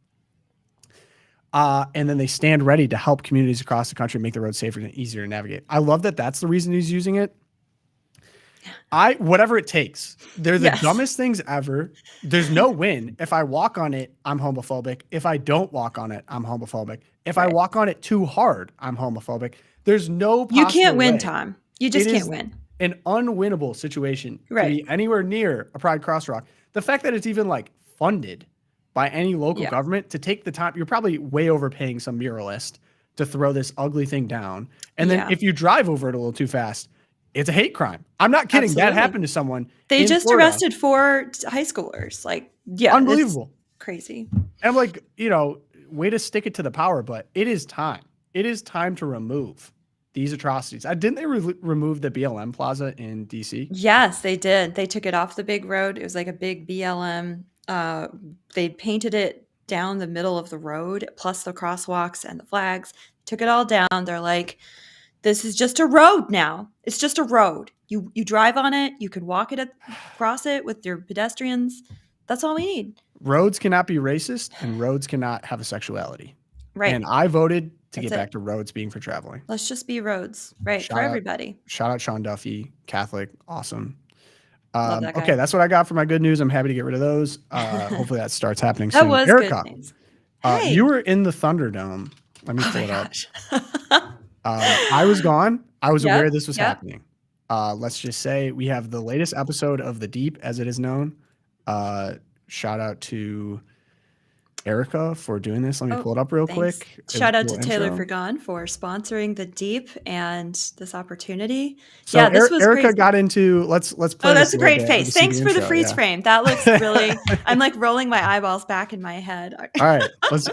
And then they stand ready to help communities across the country make the road safer and easier to navigate. I love that that's the reason he's using it. Whatever it takes. They're the dumbest things ever. There's no win. If I walk on it, I'm homophobic. If I don't walk on it, I'm homophobic. If I walk on it too hard, I'm homophobic. There's no possible You can't win, way. Tom. You just can't win. An unwinnable situation to be anywhere near a Pride crosswalk. The fact that it's even like funded by any local government to take the time, you're probably way overpaying some muralist to throw this ugly thing down. And then if you drive over it a little too fast, it's a hate crime. I'm not kidding. Absolutely. That happened to someone. They in just Florida. arrested 4 high schoolers. Like, yeah, Unbelievable. Crazy. And I'm like, way to stick it to the power, but it is time. It is time to remove these atrocities. Didn't they remove the BLM Plaza in DC? Yes, they did. They took it off the big road. It was like a big BLM. They painted it down the middle of the road, plus the crosswalks and the flags. Took it all down. They're like, this is just a road now. It's just a road. You drive on it. You can walk it, cross it with your pedestrians. That's all we need. Roads cannot be racist and roads cannot have a sexuality. Right. And I voted to That's get it. back to roads being for traveling. Let's just be roads. Right. Shout for out- everybody. Shout out Sean Duffy, Catholic, awesome. Love that guy. Okay, that's what I got for my good news. I'm happy to get rid of those. Hopefully that starts happening That soon. was Erica, good news. Hey. you were in the Thunderdome. Let me Oh pull my it up. gosh. I was gone. I was Yep, aware this was yep. happening. Let's just say we have the latest episode of The Deep, as it is known. Shout out to Erika for doing this. Let me Oh, pull it up real thanks. quick. It was Shout a out to cool Taylor intro. Fergon for sponsoring the Deep and this opportunity. So Yeah, this was Erika crazy. got into let's play Oh, this that's a little great bit. face. See Thanks for the intro, freeze yeah. frame. That looks really, I'm like rolling my eyeballs back in my head. All right.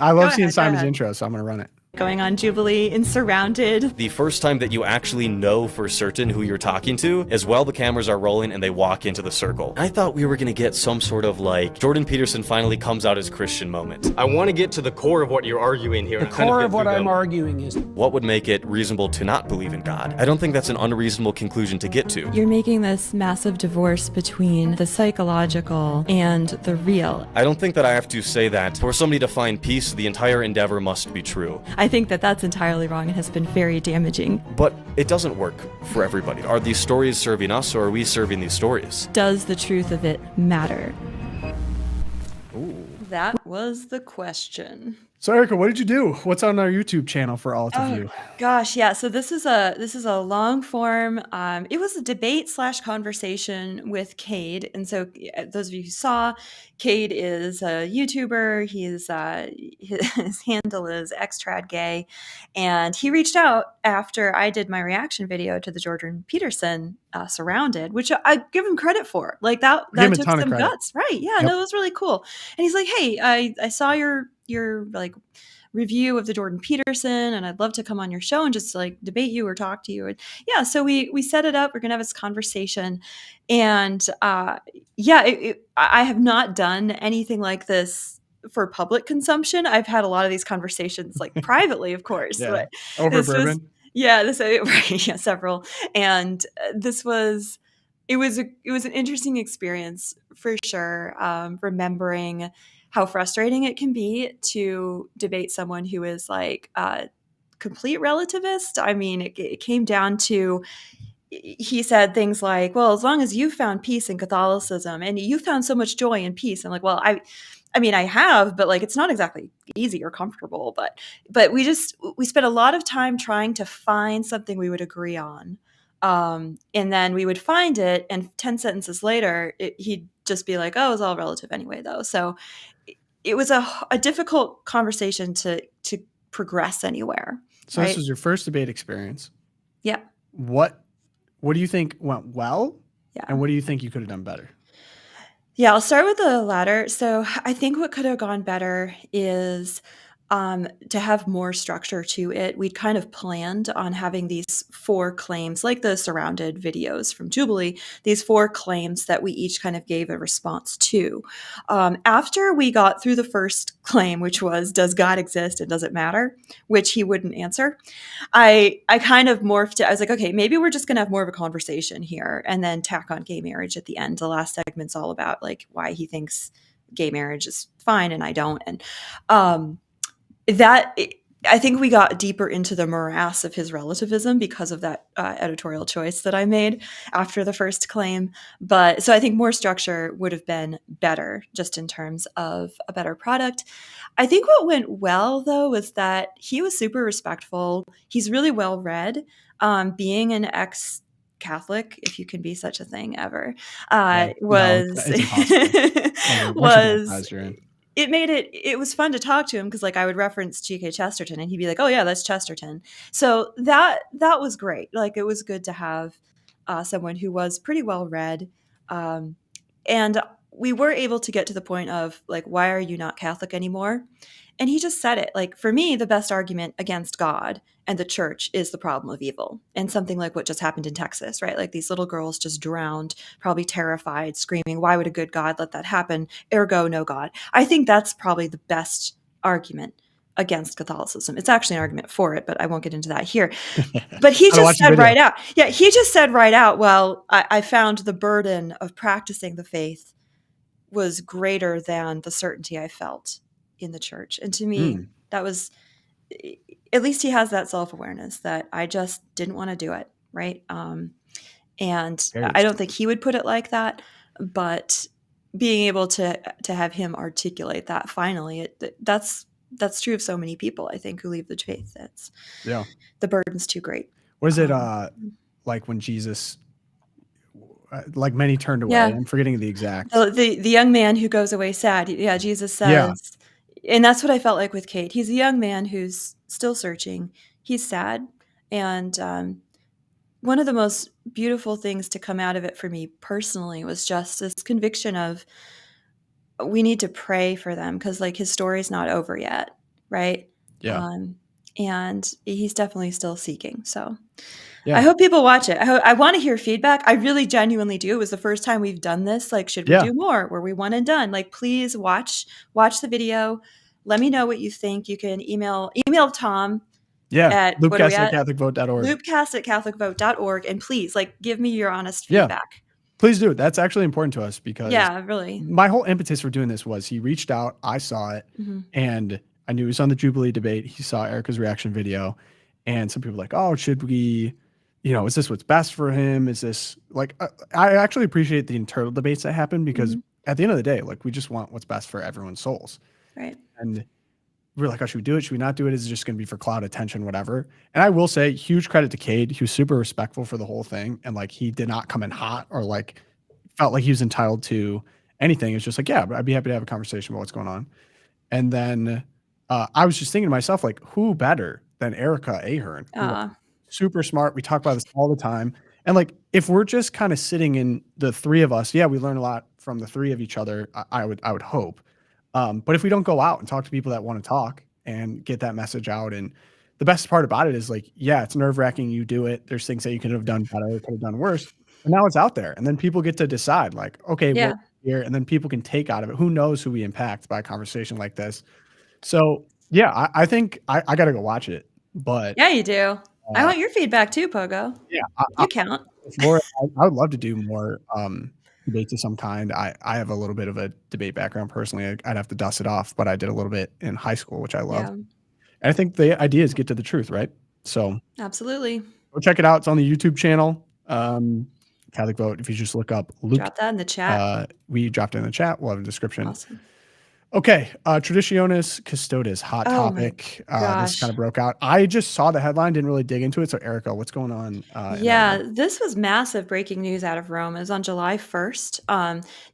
I love seeing ahead, go Simon's ahead. intro, so I'm gonna run it. Going on Jubilee and Surrounded. The first time that you actually know for certain who you're talking to is while the cameras are rolling and they walk into the circle. I thought we were gonna get some sort of like Jordan Peterson finally comes out as Christian moment. I want to get to the core of what you're arguing here. The core of what I'm arguing is What would make it reasonable to not believe in God? I don't think that's an unreasonable conclusion to get to. You're making this massive divorce between the psychological and the real. I don't think that I have to say that for somebody to find peace, the entire endeavor must be true. I think that that's entirely wrong and has been very damaging. But it doesn't work for everybody. Are these stories serving us, or are we serving these stories? Does the truth of it matter? That was the question. So Erika, what did you do? What's on our YouTube channel for all to view? Gosh, yeah. So this is a long form. It was a debate / conversation with Cade, and so those of you who saw, Cade is a YouTuber. His handle is xtradgay, and he reached out after I did my reaction video to the Jordan Peterson Surrounded, which I give him credit for. Like that Give him a took ton of some credit. guts, right? Yeah, Yep. no, it was really cool. And he's like, "Hey, I saw your like review of the Jordan Peterson, and I'd love to come on your show and just like debate you or talk to you." And yeah, so we set it up. We're gonna have this conversation, and I have not done anything like this for public consumption. I've had a lot of these conversations like privately, of course. Yeah. But Over this was- bourbon. yeah, right, yeah, several, and this was. It was an interesting experience for sure. Remembering how frustrating it can be to debate someone who is like a complete relativist. I mean, it came down to, he said things like, well, as long as you found peace in Catholicism and you found so much joy and peace. I'm like, well, I mean, I have, but like, it's not exactly easy or comfortable, but we spent a lot of time trying to find something we would agree on. And then we would find it, and 10 sentences later, he'd just be like, oh, it's all relative anyway, though. So it was a difficult conversation to progress anywhere. So right? this was your first debate experience. Yeah. What do you think went well? Yeah. And what do you think you could have done better? Yeah, I'll start with the latter. So I think what could have gone better is to have more structure to it. We'd kind of planned on having these 4 claims, like the Surrounded videos from Jubilee, these 4 claims that we each kind of gave a response to. After we got through the first claim, which was, does God exist and does it matter? Which he wouldn't answer. I kind of morphed it. I was like, okay, maybe we're just going to have more of a conversation here and then tack on gay marriage at the end. The last segment's all about like why he thinks gay marriage is fine and I don't. And I think we got deeper into the morass of his relativism because of that editorial choice that I made after the first claim. But so I think more structure would have been better just in terms of a better product. I think what went well, though, was that he was super respectful. He's really well read. Being an ex-Catholic, if you can be such a thing ever, it was fun to talk to him because like I would reference G.K. Chesterton and he'd be like, oh yeah, that's Chesterton. So that was great. Like it was good to have someone who was pretty well read. And we were able to get to the point of like, why are you not Catholic anymore? And he just said it. Like for me, the best argument against God and the church is the problem of evil. And something like what just happened in Texas, right? Like these little girls just drowned, probably terrified, screaming, why would a good God let that happen? Ergo, no God. I think that's probably the best argument against Catholicism. It's actually an argument for it, but I won't get into that here. But he just said right out. Yeah, he just said right out, well, I found the burden of practicing the faith was greater than the certainty I felt in the church. And to me, that was, at least he has that self-awareness that I just didn't want to do it. Right. And I don't think he would put it like that, but being able to have him articulate that finally, that's true of so many people, I think, who leave the faith. The burden's too great. Was it like when Jesus, like many turned away? Yeah. I'm forgetting the exact. The young man who goes away sad. Yeah, Jesus says, And that's what I felt like with Cade. He's a young man who's still searching. He's sad. And one of the most beautiful things to come out of it for me personally was just this conviction of we need to pray for them because like his story's not over yet, right? Yeah. And he's definitely still seeking. So Yeah. I hope people watch it. I want to hear feedback. I really genuinely do. It was the first time we've done this. Like, should we Yeah. do more? Were we one and done? Like, please watch the video. Let me know what you think. You can email Tom Yeah. at what are we at? loopcast@catholicvote.org. loopcast@catholicvote.org. And please, like, give me your honest Yeah. feedback. Please do. That's actually important to us because Yeah, really. my whole impetus for doing this was he reached out, I saw it, and I knew he was on the Jubilee debate. He saw Erika's reaction video, and some people were like, oh, should we, is this what's best for him? Is this like, I actually appreciate the internal debates that happen because at the end of the day, like we just want what's best for everyone's souls. Right. And we're like, oh, should we do it? Should we not do it? Is it just going to be for cloud attention, whatever? And I will say huge credit to Cade. He was super respectful for the whole thing. And like, he did not come in hot or like felt like he was entitled to anything. It's just like, yeah, I'd be happy to have a conversation about what's going on. And then I was just thinking to myself, like, who better than Erika Ahern? Super smart. We talk about this all the time. And like, if we're just kind of sitting in the three of us, yeah, we learn a lot from the three of each other. I would hope. But if we don't go out and talk to people that want to talk and get that message out, and the best part about it is like, yeah, it's nerve wracking. You do it. There's things that you could have done better, could have done worse. And now it's out there. And then people get to decide like, okay, well, here, and then people can take out of it. Who knows who we impact by a conversation like this. So yeah, I think I got to go watch it, but yeah, you do. I want your feedback too, Pogo. Yeah. You count. More, I would love to do more debates of some kind. I have a little bit of a debate background personally. I'd have to dust it off, but I did a little bit in high school, which I love. And I think the idea is get to the truth, right? So absolutely. Go check it out. It's on the YouTube channel. Catholic Vote. If you just look up Luke, drop that in the chat. We dropped it in the chat. We'll have a description. Awesome. Okay, Traditionis Custodis, hot topic. This kind of broke out. I just saw the headline, didn't really dig into it. So, Erika, what's going on? This was massive breaking news out of Rome. It was on July 1st.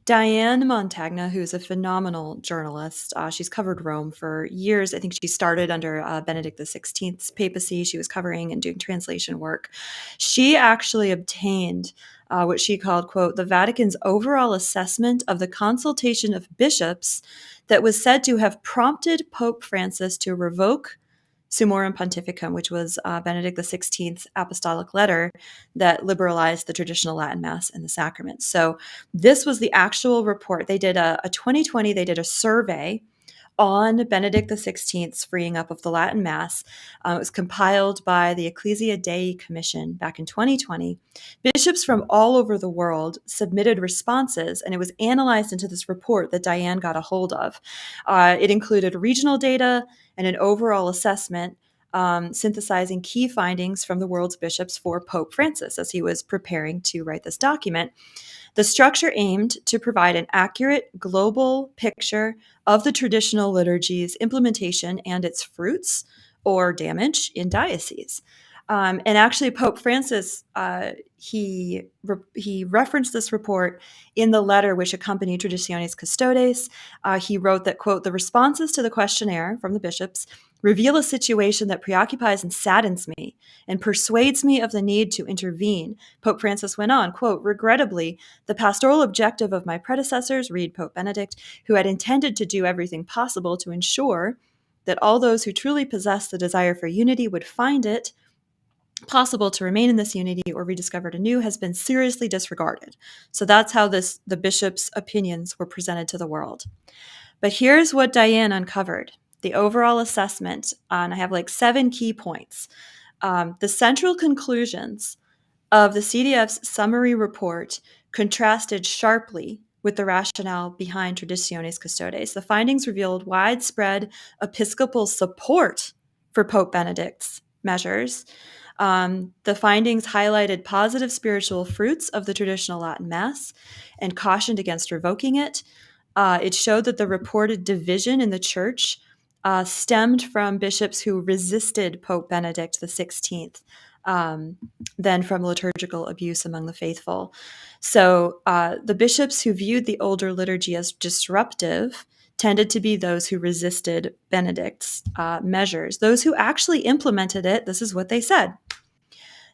Diane Montagna, who's a phenomenal journalist, she's covered Rome for years. I think she started under Benedict XVI's papacy. She was covering and doing translation work. She actually obtained what she called, quote, the Vatican's overall assessment of the consultation of bishops that was said to have prompted Pope Francis to revoke Summorum Pontificum, which was Benedict XVI's apostolic letter that liberalized the traditional Latin Mass and the sacraments. So this was the actual report. They did a 2020, they did a survey on Benedict XVI's freeing up of the Latin Mass. It was compiled by the Ecclesia Dei Commission back in 2020. Bishops from all over the world submitted responses, and it was analyzed into this report that Diane got a hold of. It included regional data and an overall assessment, synthesizing key findings from the world's bishops for Pope Francis as he was preparing to write this document. The structure aimed to provide an accurate global picture of the traditional liturgy's implementation and its fruits or damage in dioceses. And actually, Pope Francis, he referenced this report in the letter which accompanied Traditionis Custodis. He wrote that, quote, the responses to the questionnaire from the bishops reveal a situation that preoccupies and saddens me and persuades me of the need to intervene. Pope Francis went on, quote, regrettably, the pastoral objective of my predecessors, read Pope Benedict, who had intended to do everything possible to ensure that all those who truly possess the desire for unity would find it possible to remain in this unity or rediscovered anew, has been seriously disregarded. So that's how the bishop's opinions were presented to the world. But here's what Diane uncovered. The overall assessment, and I have like 7 key points. The central conclusions of the CDF's summary report contrasted sharply with the rationale behind Traditionis Custodis. The findings revealed widespread episcopal support for Pope Benedict's measures. The findings highlighted positive spiritual fruits of the traditional Latin Mass and cautioned against revoking it. It showed that the reported division in the church stemmed from bishops who resisted Pope Benedict XVI, then from liturgical abuse among the faithful. So the bishops who viewed the older liturgy as disruptive tended to be those who resisted Benedict's measures. Those who actually implemented it, this is what they said.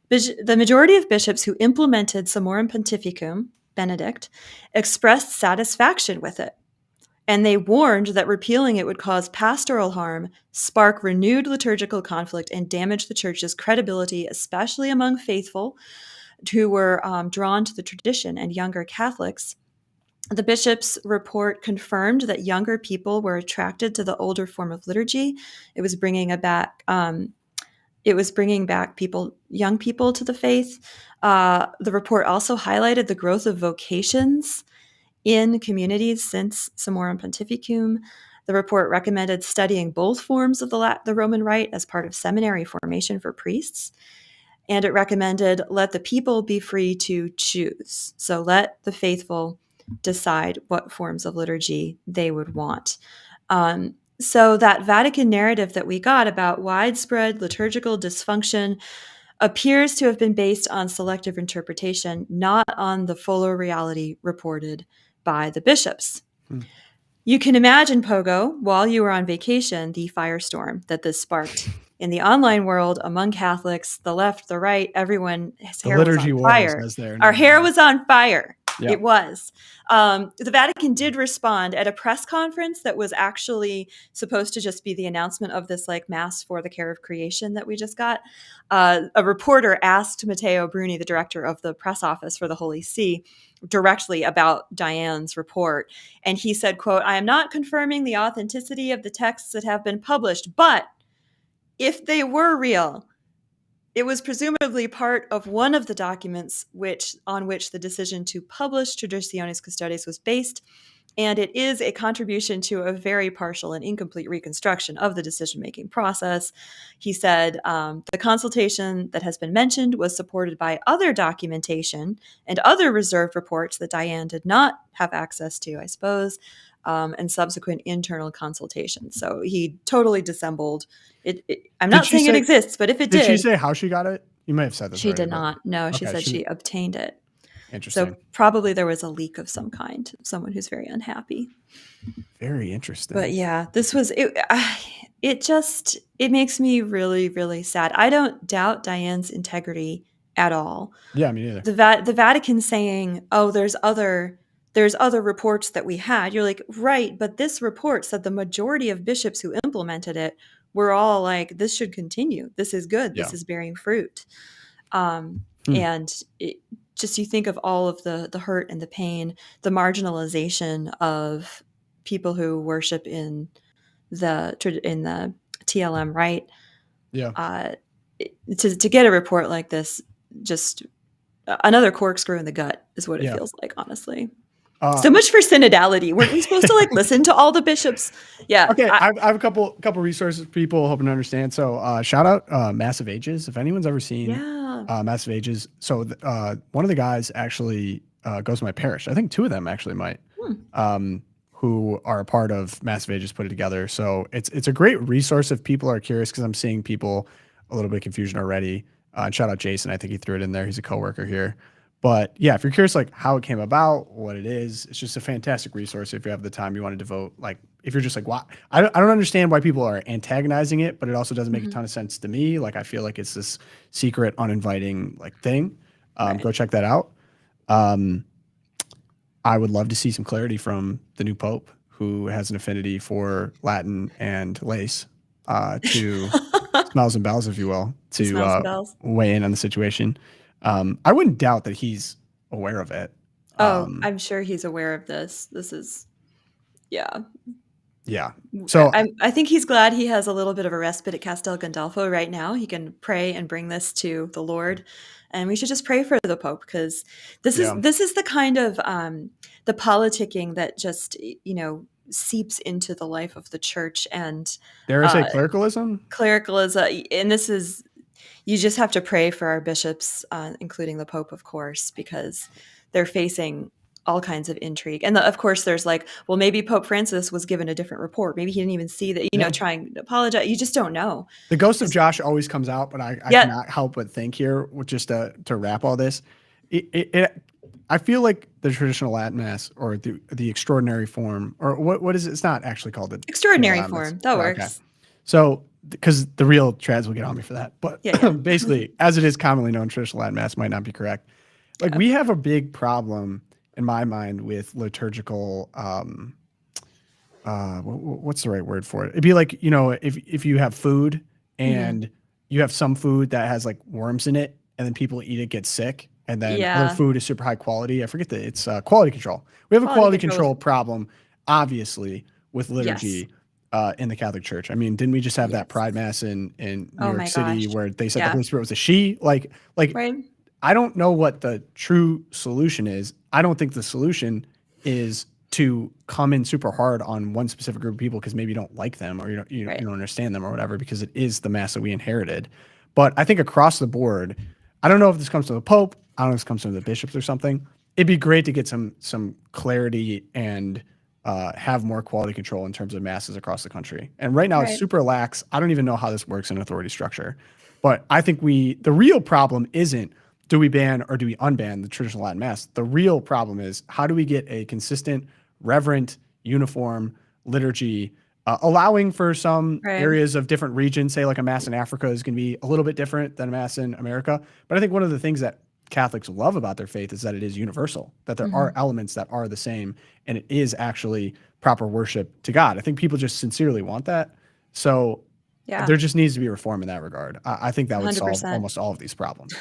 The majority of bishops who implemented Summorum Pontificum, Benedict, expressed satisfaction with it. And they warned that repealing it would cause pastoral harm, spark renewed liturgical conflict, and damage the church's credibility, especially among faithful who were drawn to the tradition and younger Catholics. The bishop's report confirmed that younger people were attracted to the older form of liturgy. It was bringing back young people to the faith. The report also highlighted the growth of vocations in communities since Summorum Pontificum. The report recommended studying both forms of the Roman Rite as part of seminary formation for priests. And it recommended let the people be free to choose. So let the faithful decide what forms of liturgy they would want. So that Vatican narrative that we got about widespread liturgical dysfunction appears to have been based on selective interpretation, not on the fuller reality reported by the bishops. You can imagine, Pogo, while you were on vacation, the firestorm that this sparked in the online world among Catholics, the left, the right, everyone, his hair was on fire. Our hair was on fire. Yeah. It was. The Vatican did respond at a press conference that was actually supposed to just be the announcement of this like Mass for the Care of Creation that we just got. A reporter asked Matteo Bruni, the director of the press office for the Holy See, directly about Diane's report. And he said, quote, "I am not confirming the authenticity of the texts that have been published, but if they were real, it was presumably part of one of the documents on which the decision to publish Traditionis Custodis was based, and it is a contribution to a very partial and incomplete reconstruction of the decision-making process." He said, the consultation that has been mentioned was supported by other documentation and other reserved reports that Diane did not have access to, I suppose, and subsequent internal consultations. So he totally dissembled it. I'm not saying it exists, but if it did. Did she say how she got it? You may have said this. She did not. No, she said she obtained it. Interesting. So probably there was a leak of some kind, someone who's very unhappy. Very interesting. But yeah, this was it. It makes me really, really sad. I don't doubt Diane's integrity at all. Yeah, me neither. The Vatican saying, "Oh, there's other reports that we had." You're like, right, but this report said the majority of bishops who implemented it were all like, "This should continue. This is good. This is bearing fruit." And you think of all of the hurt and the pain, the marginalization of people who worship in the TLM, right? Yeah. To get a report like this, just another corkscrew in the gut is what it feels like, honestly. So much for synodality. Weren't we supposed to listen to all the bishops? Yeah. Okay. I have a couple resources for people hoping to understand. So shout out Massive Ages. If anyone's ever seen Massive Ages. So one of the guys actually goes to my parish. I think two of them actually might, who are a part of Massive Ages put it together. So it's a great resource if people are curious, because I'm seeing people a little bit of confusion already. And shout out Jason. I think he threw it in there. He's a coworker here. But yeah, if you're curious, how it came about, what it is, it's just a fantastic resource. If you have the time you want to devote, if you're just like, why? I don't understand why people are antagonizing it, but it also doesn't make a ton of sense to me. I feel like it's this secret, uninviting thing. Go check that out. I would love to see some clarity from the new Pope, who has an affinity for Latin and lace, to smells and bells, if you will, to weigh in on the situation. I wouldn't doubt that he's aware of it. I'm sure he's aware of this. This is, yeah. So I think he's glad he has a little bit of a respite at Castel Gandolfo right now. He can pray and bring this to the Lord, and we should just pray for the Pope, because this is the kind of the politicking that just seeps into the life of the church, and dare I say clericalism, and this is. You just have to pray for our bishops, including the Pope, of course, because they're facing all kinds of intrigue. And of course, there's maybe Pope Francis was given a different report. Maybe he didn't even see that, trying to apologize. You just don't know. The ghost of Josh always comes out, but I cannot help but think here, just to wrap all this, I I feel like the traditional Latin Mass or the extraordinary form, or what is it? It's not actually called it. Extraordinary Latin Mass. form. That Okay. works. So, because the real trads will get on me for that. But Yeah. basically, as it is commonly known, traditional Latin Mass might not be correct. Like, we have a big problem in my mind with liturgical, what's the right word for it? It'd be like, if you have food and you have some food that has like worms in it, and then people eat it, get sick, and then other food is super high quality. I forget that it's quality control. We have a quality control problem, obviously, with liturgy in the Catholic Church. I mean, didn't we just have that Pride Mass in New York City where they said the Holy Spirit was a she? Like, Right. I don't know what the true solution is. I don't think the solution is to come in super hard on one specific group of people because maybe you don't like them or you don't understand them or whatever, because it is the Mass that we inherited. But I think across the board, I don't know if this comes from the Pope, I don't know if this comes from the bishops or something. It'd be great to get some clarity and have more quality control in terms of masses across the country. And right now it's super lax. I don't even know how this works in authority structure. But I think the real problem isn't do we ban or do we unban the traditional Latin Mass? The real problem is how do we get a consistent, reverent, uniform liturgy, allowing for some areas of different regions, say like a Mass in Africa is going to be a little bit different than a Mass in America. But I think one of the things that Catholics love about their faith is that it is universal, that there are elements that are the same, and it is actually proper worship to God. I think people just sincerely want that. So there just needs to be reform in that regard. I think that would 100%. solve almost all of these problems.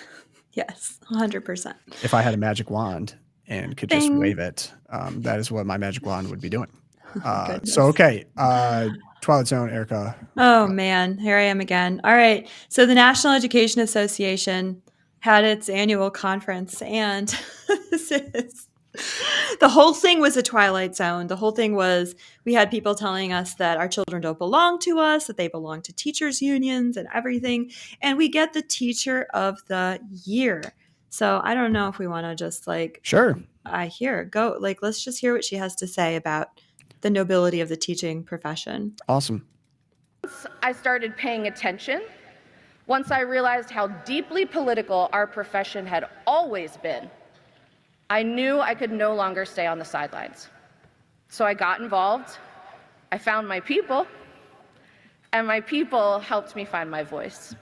Yes, 100%. If I had a magic wand and could just wave it, that is what my magic wand would be doing. So, okay. Twilight Zone, Erika. Oh, man. Here I am again. All right. So the National Education Association had its annual conference, and the whole thing was a Twilight Zone. The whole thing was we had people telling us that our children don't belong to us, that they belong to teachers' unions and everything. And we get the Teacher of the Year. So I don't know if we want to just let's just hear what she has to say about the nobility of the teaching profession. Awesome. Once I started paying attention, once I realized how deeply political our profession had always been, I knew I could no longer stay on the sidelines. So I got involved, I found my people, and my people helped me find my voice.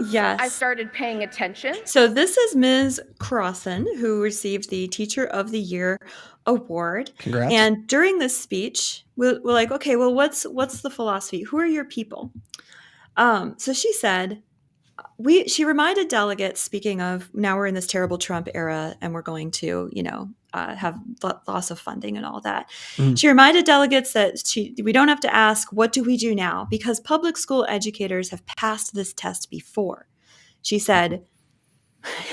Yes. I started paying attention. So this is Ms. Crossan, who received the Teacher of the Year award. Congrats. And during this speech, we're like, okay, well, what's the philosophy? Who are your people? So she said, she reminded delegates, speaking of now we're in this terrible Trump era and we're going to, have loss of funding and all that. She reminded delegates that we don't have to ask, what do we do now? Because public school educators have passed this test before. She said,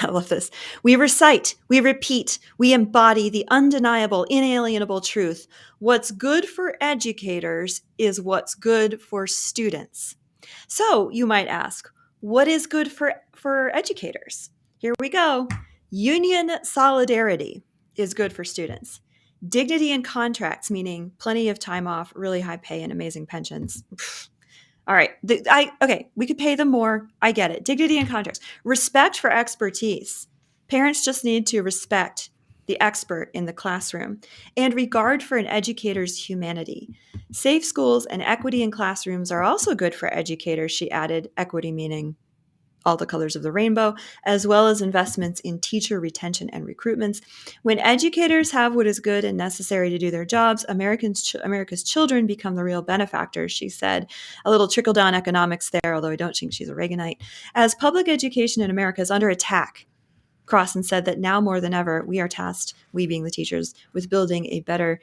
I love this. We recite, we repeat, we embody the undeniable, inalienable truth. What's good for educators is what's good for students. So you might ask, what is good for educators? Here we go. Union solidarity is good for students. Dignity in contracts, meaning plenty of time off, really high pay, and amazing pensions. All right. We could pay them more. I get it. Dignity in contracts. Respect for expertise. Parents just need to respect the expert in the classroom, and regard for an educator's humanity. Safe schools and equity in classrooms are also good for educators, she added, equity meaning all the colors of the rainbow, as well as investments in teacher retention and recruitments. When educators have what is good and necessary to do their jobs, America's children become the real benefactors, she said. A little trickle-down economics there, although I don't think she's a Reaganite. As public education in America is under attack, Crossan said that now more than ever, we are tasked, we being the teachers, with building a better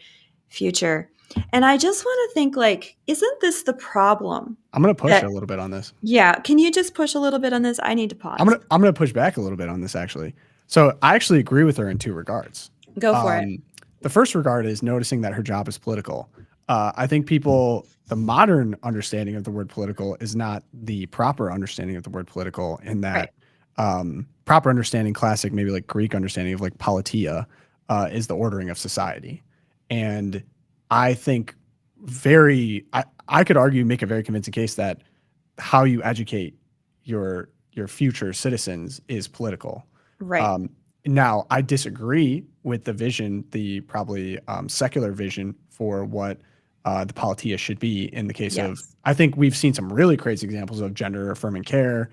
future. And I just want to think, isn't this the problem? I'm going to push a little bit on this. Yeah. Can you just push a little bit on this? I need to pause. I'm going to push back a little bit on this, actually. So I actually agree with her in two regards. Go for it. The first regard is noticing that her job is political. I think the modern understanding of the word political is not the proper understanding of the word political, in that proper understanding, classic, maybe like Greek understanding of politia, is the ordering of society. And I think I could argue, make a very convincing case that how you educate your future citizens is political. Right. Now, I disagree with the vision, the probably secular vision for what the politia should be in the case of, I think we've seen some really crazy examples of gender affirming care,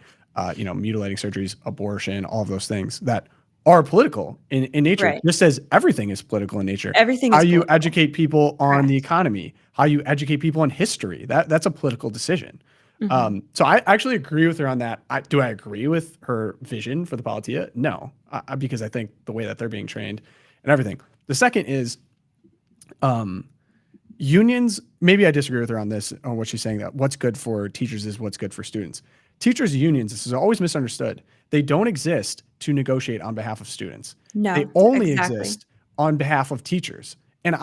mutilating surgeries, abortion, all of those things that are political in nature. Right. Just as everything is political in nature. Everything how is you political. educate people on the economy, how you educate people on history, that's a political decision. So I actually agree with her on that. Do I agree with her vision for the politia? No, because I think the way that they're being trained and everything. The second is unions. Maybe I disagree with her on this, on what she's saying, that what's good for teachers is what's good for students. Teachers unions, this is always misunderstood. They don't exist to negotiate on behalf of students. No, they only exactly. exist on behalf of teachers. And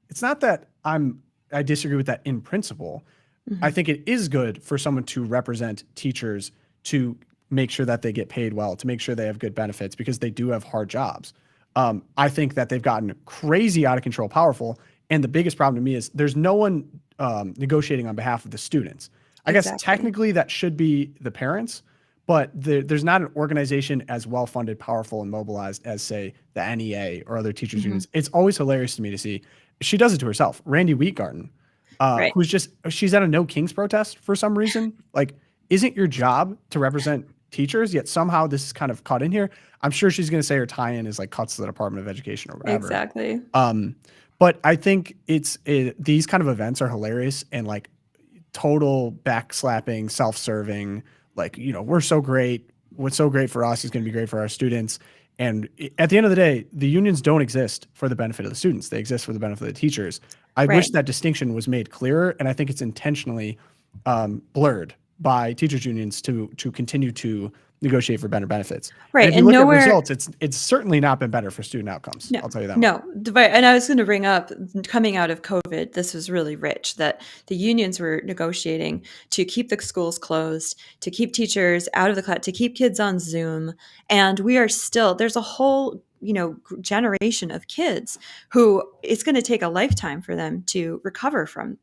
it's not that I disagree with that in principle. I think it is good for someone to represent teachers, to make sure that they get paid well, to make sure they have good benefits, because they do have hard jobs. I think that they've gotten crazy out of control powerful. And the biggest problem to me is there's no one negotiating on behalf of the students. I guess technically that should be the parents, but there's not an organization as well-funded, powerful, and mobilized as, say, the NEA or other teachers unions. It's always hilarious to me to see. She does it to herself. Randy Wheatgarten, she's at a No Kings protest for some reason. Like, isn't your job to represent teachers? Yet somehow this is kind of caught in here. I'm sure she's going to say her tie-in is like cuts to the Department of Education or whatever. Exactly. But I think these kind of events are hilarious and like total backslapping, self-serving, like, we're so great. What's so great for us is going to be great for our students. And at the end of the day, the unions don't exist for the benefit of the students. They exist for the benefit of the teachers. I wish that distinction was made clearer, and I think it's intentionally blurred by teachers unions to continue to negotiate for better benefits. Right. And if you look at results, it's certainly not been better for student outcomes. I'll tell you that. No, and I was going to bring up, coming out of COVID, this was really rich, that the unions were negotiating to keep the schools closed, to keep teachers out of the class, to keep kids on Zoom. And we are still, there's a whole generation of kids who it's going to take a lifetime for them to recover from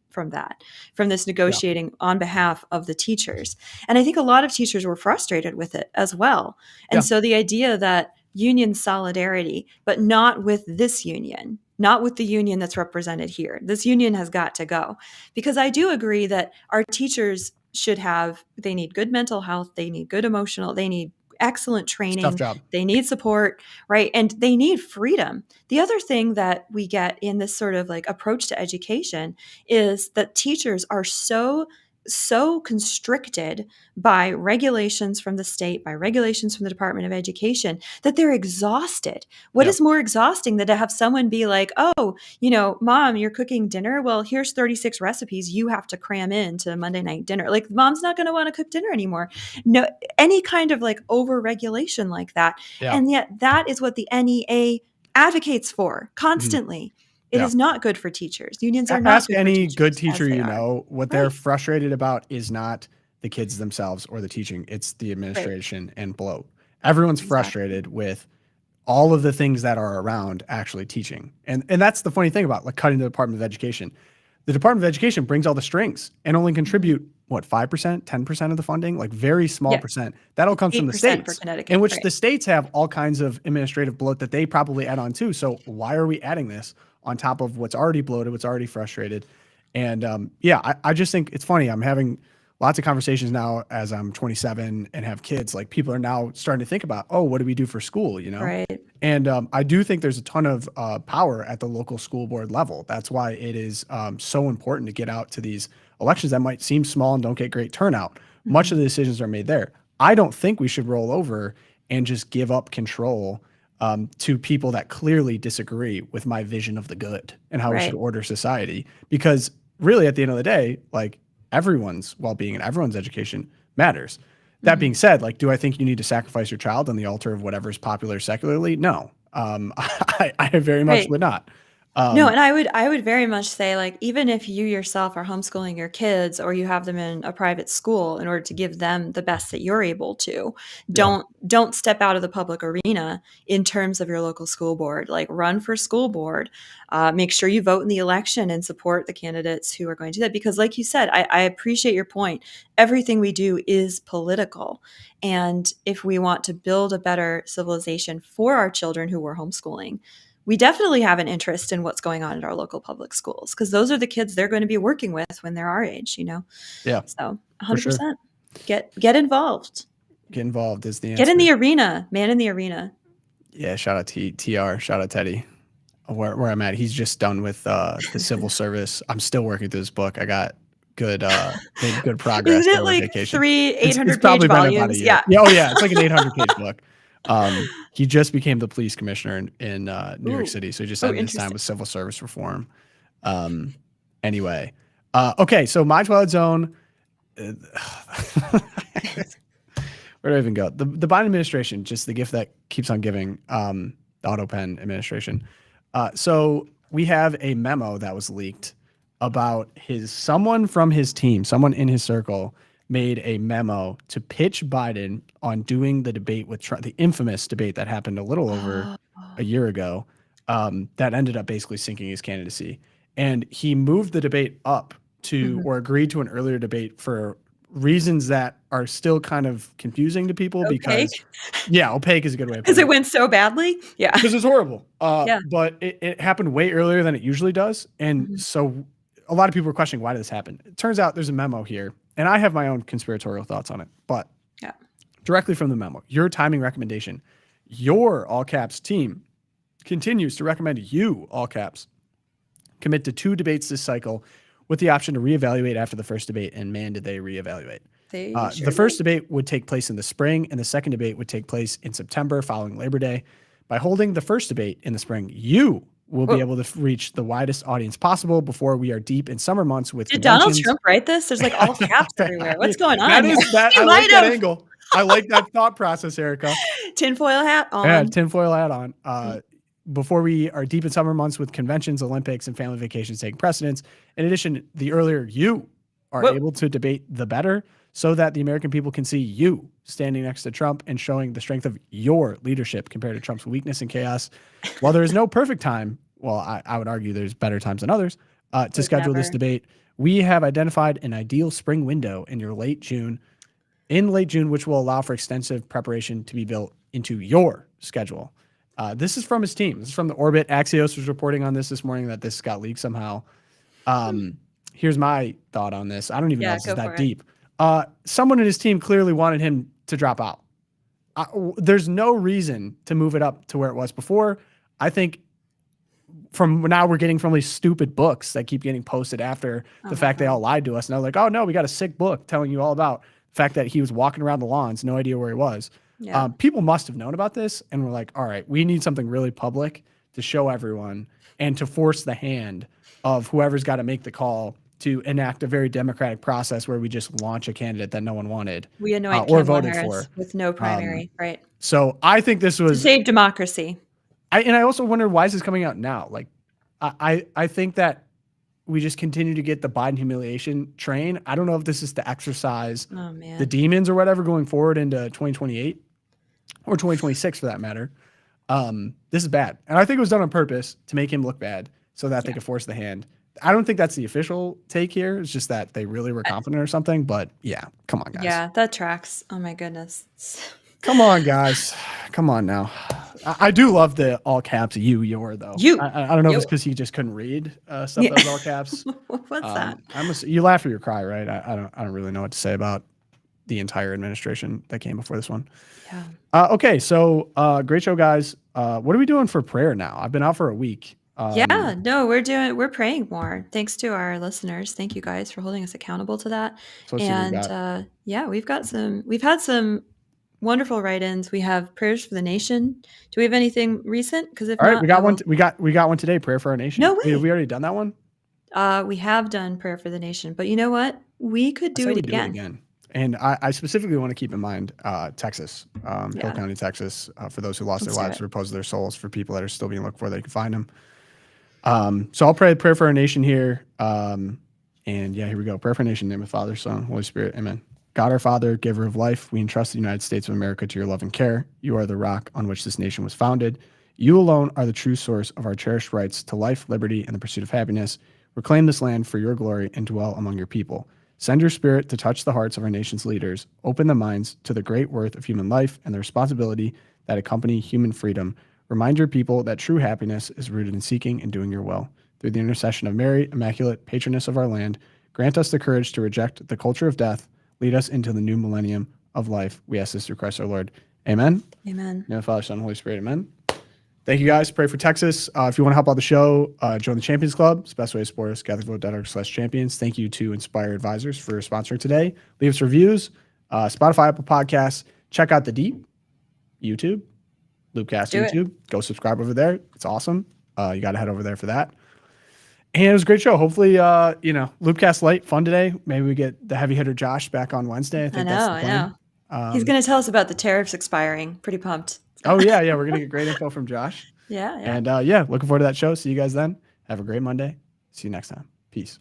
this negotiating on behalf of the teachers. And I think a lot of teachers were frustrated with it as well. And so the idea that union solidarity, but not with this union, not with the union that's represented here. This union has got to go, because I do agree that our teachers they need good mental health. They need good emotional, they need excellent training. They need support, right? And they need freedom. The other thing that we get in this sort of like approach to education is that teachers are so constricted by regulations from the state, by regulations from the Department of Education, that they're exhausted. What is more exhausting than to have someone be like, oh, Mom, you're cooking dinner. Well, here's 36 recipes you have to cram into Monday night dinner. Like, Mom's not going to want to cook dinner anymore. No, any kind of like over regulation like that. Yeah. And yet that is what the NEA advocates for constantly. It is not good for teachers. Unions are not good for teachers. Ask any good teacher what they're frustrated about is not the kids themselves or the teaching. It's the administration and below. Everyone's frustrated with all of the things that are around actually teaching. And that's the funny thing about like cutting the Department of Education. The Department of Education brings all the strings and only contribute 5%, 10% of the funding, like very small percent. That all comes from the states, in which the states have all kinds of administrative bloat that they probably add on too. So why are we adding this on top of what's already bloated, what's already frustrated? And I just think it's funny. I'm having lots of conversations now as I'm 27 and have kids. Like, people are now starting to think about, what do we do for school? Right. And I do think there's a ton of power at the local school board level. That's why it is so important to get out to these elections that might seem small and don't get great turnout. Much of the decisions are made there. I don't think we should roll over and just give up control to people that clearly disagree with my vision of the good and how we should order society. Because really, at the end of the day, like, everyone's well-being and everyone's education matters. That being said, like, do I think you need to sacrifice your child on the altar of whatever is popular secularly? No, I very much would not. No, and I would very much say, like, even if you yourself are homeschooling your kids or you have them in a private school, in order to give them the best that you're able to, don't step out of the public arena in terms of your local school board. Like, run for school board, make sure you vote in the election and support the candidates who are going to do that. Because, like you said, I appreciate your point. Everything we do is political. And if we want to build a better civilization for our children who we're homeschooling, we definitely have an interest in what's going on at our local public schools, because those are the kids they're going to be working with when they're our age, Yeah. So 100%. Sure. Get involved. Get involved is the answer. Get in the arena, man, in the arena. Yeah, shout out to TR, shout out Teddy. Where I'm at, he's just done with the civil service. I'm still working through this book. I got made good progress. Isn't it over like vacation. 800 probably page been about a volumes? year. Yeah. Oh yeah, it's like an 800 page book. He just became the police commissioner in New York City, so he just had his time with civil service reform. Anyway, okay, so my Twilight Zone. Where do I even go? The Biden administration, just the gift that keeps on giving. The AutoPen administration. So we have a memo that was leaked about someone from his team, someone in his circle, made a memo to pitch Biden on doing the debate with Trump, the infamous debate that happened a little over a year ago, that ended up basically sinking his candidacy. And he moved the debate up to, or agreed to an earlier debate for reasons that are still kind of confusing to people. Opaque? Because, yeah, opaque is a good way of putting Because it went so badly. Yeah. Because it's horrible. Yeah. But it happened way earlier than it usually does. And so a lot of people were questioning, why did this happen? It turns out there's a memo here. And I have my own conspiratorial thoughts on it, but directly from the memo, your timing recommendation, your all caps team continues to recommend you, all caps, commit to 2 debates this cycle with the option to reevaluate after the first debate. And man, did they reevaluate. The first debate would take place in the spring, and the second debate would take place in September following Labor Day. By holding the first debate in the spring, you will be able to reach the widest audience possible before we are deep in summer months with Did Donald Trump write this? There's like all caps everywhere. What's going on? I like that angle. I like that thought process, Erika. Tinfoil hat on. Yeah, tinfoil hat on. Before we are deep in summer months with conventions, Olympics, and family vacations taking precedence. In addition, the earlier you are able to debate, the better, so that the American people can see you standing next to Trump and showing the strength of your leadership compared to Trump's weakness and chaos. While there is no perfect time, well, I would argue there's better times than others, to schedule this debate. We have identified an ideal spring window in late June, which will allow for extensive preparation to be built into your schedule. This is from his team. This is from the Orbit. Axios was reporting on this morning that this got leaked somehow. Here's my thought on this. I don't even know if this is that deep. Someone in his team clearly wanted him to drop out. There's no reason to move it up to where it was before. I think from now we're getting from these stupid books that keep getting posted after the fact they all lied to us. And they're like, oh no, we got a sick book telling you all about the fact that he was walking around the lawns, no idea where he was. Yeah. People must have known about this and were like, all right, we need something really public to show everyone and to force the hand of whoever's got to make the call to enact a very democratic process where we just launch a candidate that no one wanted we anoint or Kim voted Harris for with no primary, right? So I think this was to save democracy. I also wonder, why is this coming out now? Like, I think that we just continue to get the Biden humiliation train. I don't know if this is to exercise the demons or whatever going forward into 2028 or 2026 for that matter. This is bad. And I think it was done on purpose to make him look bad so that they could force the hand. I don't think that's the official take here. It's just that they really were confident or something. But yeah, come on, guys. Yeah, that tracks. Oh my goodness. Come on, guys. Come on now. I do love the all caps your though. You. I don't know if it's because he just couldn't read stuff that was all caps. What's that? You laugh or you cry, right? I don't really know what to say about the entire administration that came before this one. Yeah. Okay, so great show, guys. What are we doing for prayer now? I've been out for a week. We're praying more. Thanks to our listeners. Thank you guys for holding us accountable to that. So we've had some wonderful write-ins. We have prayers for the nation. Do we have anything recent? Because if all right, not, we got one today. Prayer for our nation. No way. Have we already done that one? We have done prayer for the nation, but you know what? We could do it again. And I specifically want to keep in mind Texas, Hill County, Texas, for those who lost their lives, for repose of their souls, for people that are still being looked for, they can find them. So I'll pray a prayer for our nation here. And yeah, here we go. Prayer for our nation, in the name of the Father, Son, Holy Spirit. Amen. God, our Father, giver of life, we entrust the United States of America to your love and care. You are the rock on which this nation was founded. You alone are the true source of our cherished rights to life, liberty, and the pursuit of happiness. Reclaim this land for your glory and dwell among your people. Send your spirit to touch the hearts of our nation's leaders. Open the minds to the great worth of human life and the responsibility that accompany human freedom. Remind your people that true happiness is rooted in seeking and doing your will. Through the intercession of Mary, Immaculate Patroness of our land, grant us the courage to reject the culture of death. Lead us into the new millennium of life. We ask this through Christ our Lord. Amen. Amen. In the name of the Father, Son, and Holy Spirit. Amen. Thank you guys. Pray for Texas. If you want to help out the show, join the Champions Club. It's the best way to support us. CatholicVote.org/champions. Thank you to Inspire Advisors for sponsoring today. Leave us reviews. Spotify, Apple Podcasts. Check out The Deep. YouTube. LOOPcast YouTube. Go subscribe over there. It's awesome. You got to head over there for that. And it was a great show. Hopefully, LOOPcast light, fun today. Maybe we get the heavy hitter Josh back on Wednesday. I think that's the plan. I know. He's going to tell us about the tariffs expiring. Pretty pumped. Oh, yeah. We're going to get great info from Josh. Yeah. And looking forward to that show. See you guys then. Have a great Monday. See you next time. Peace.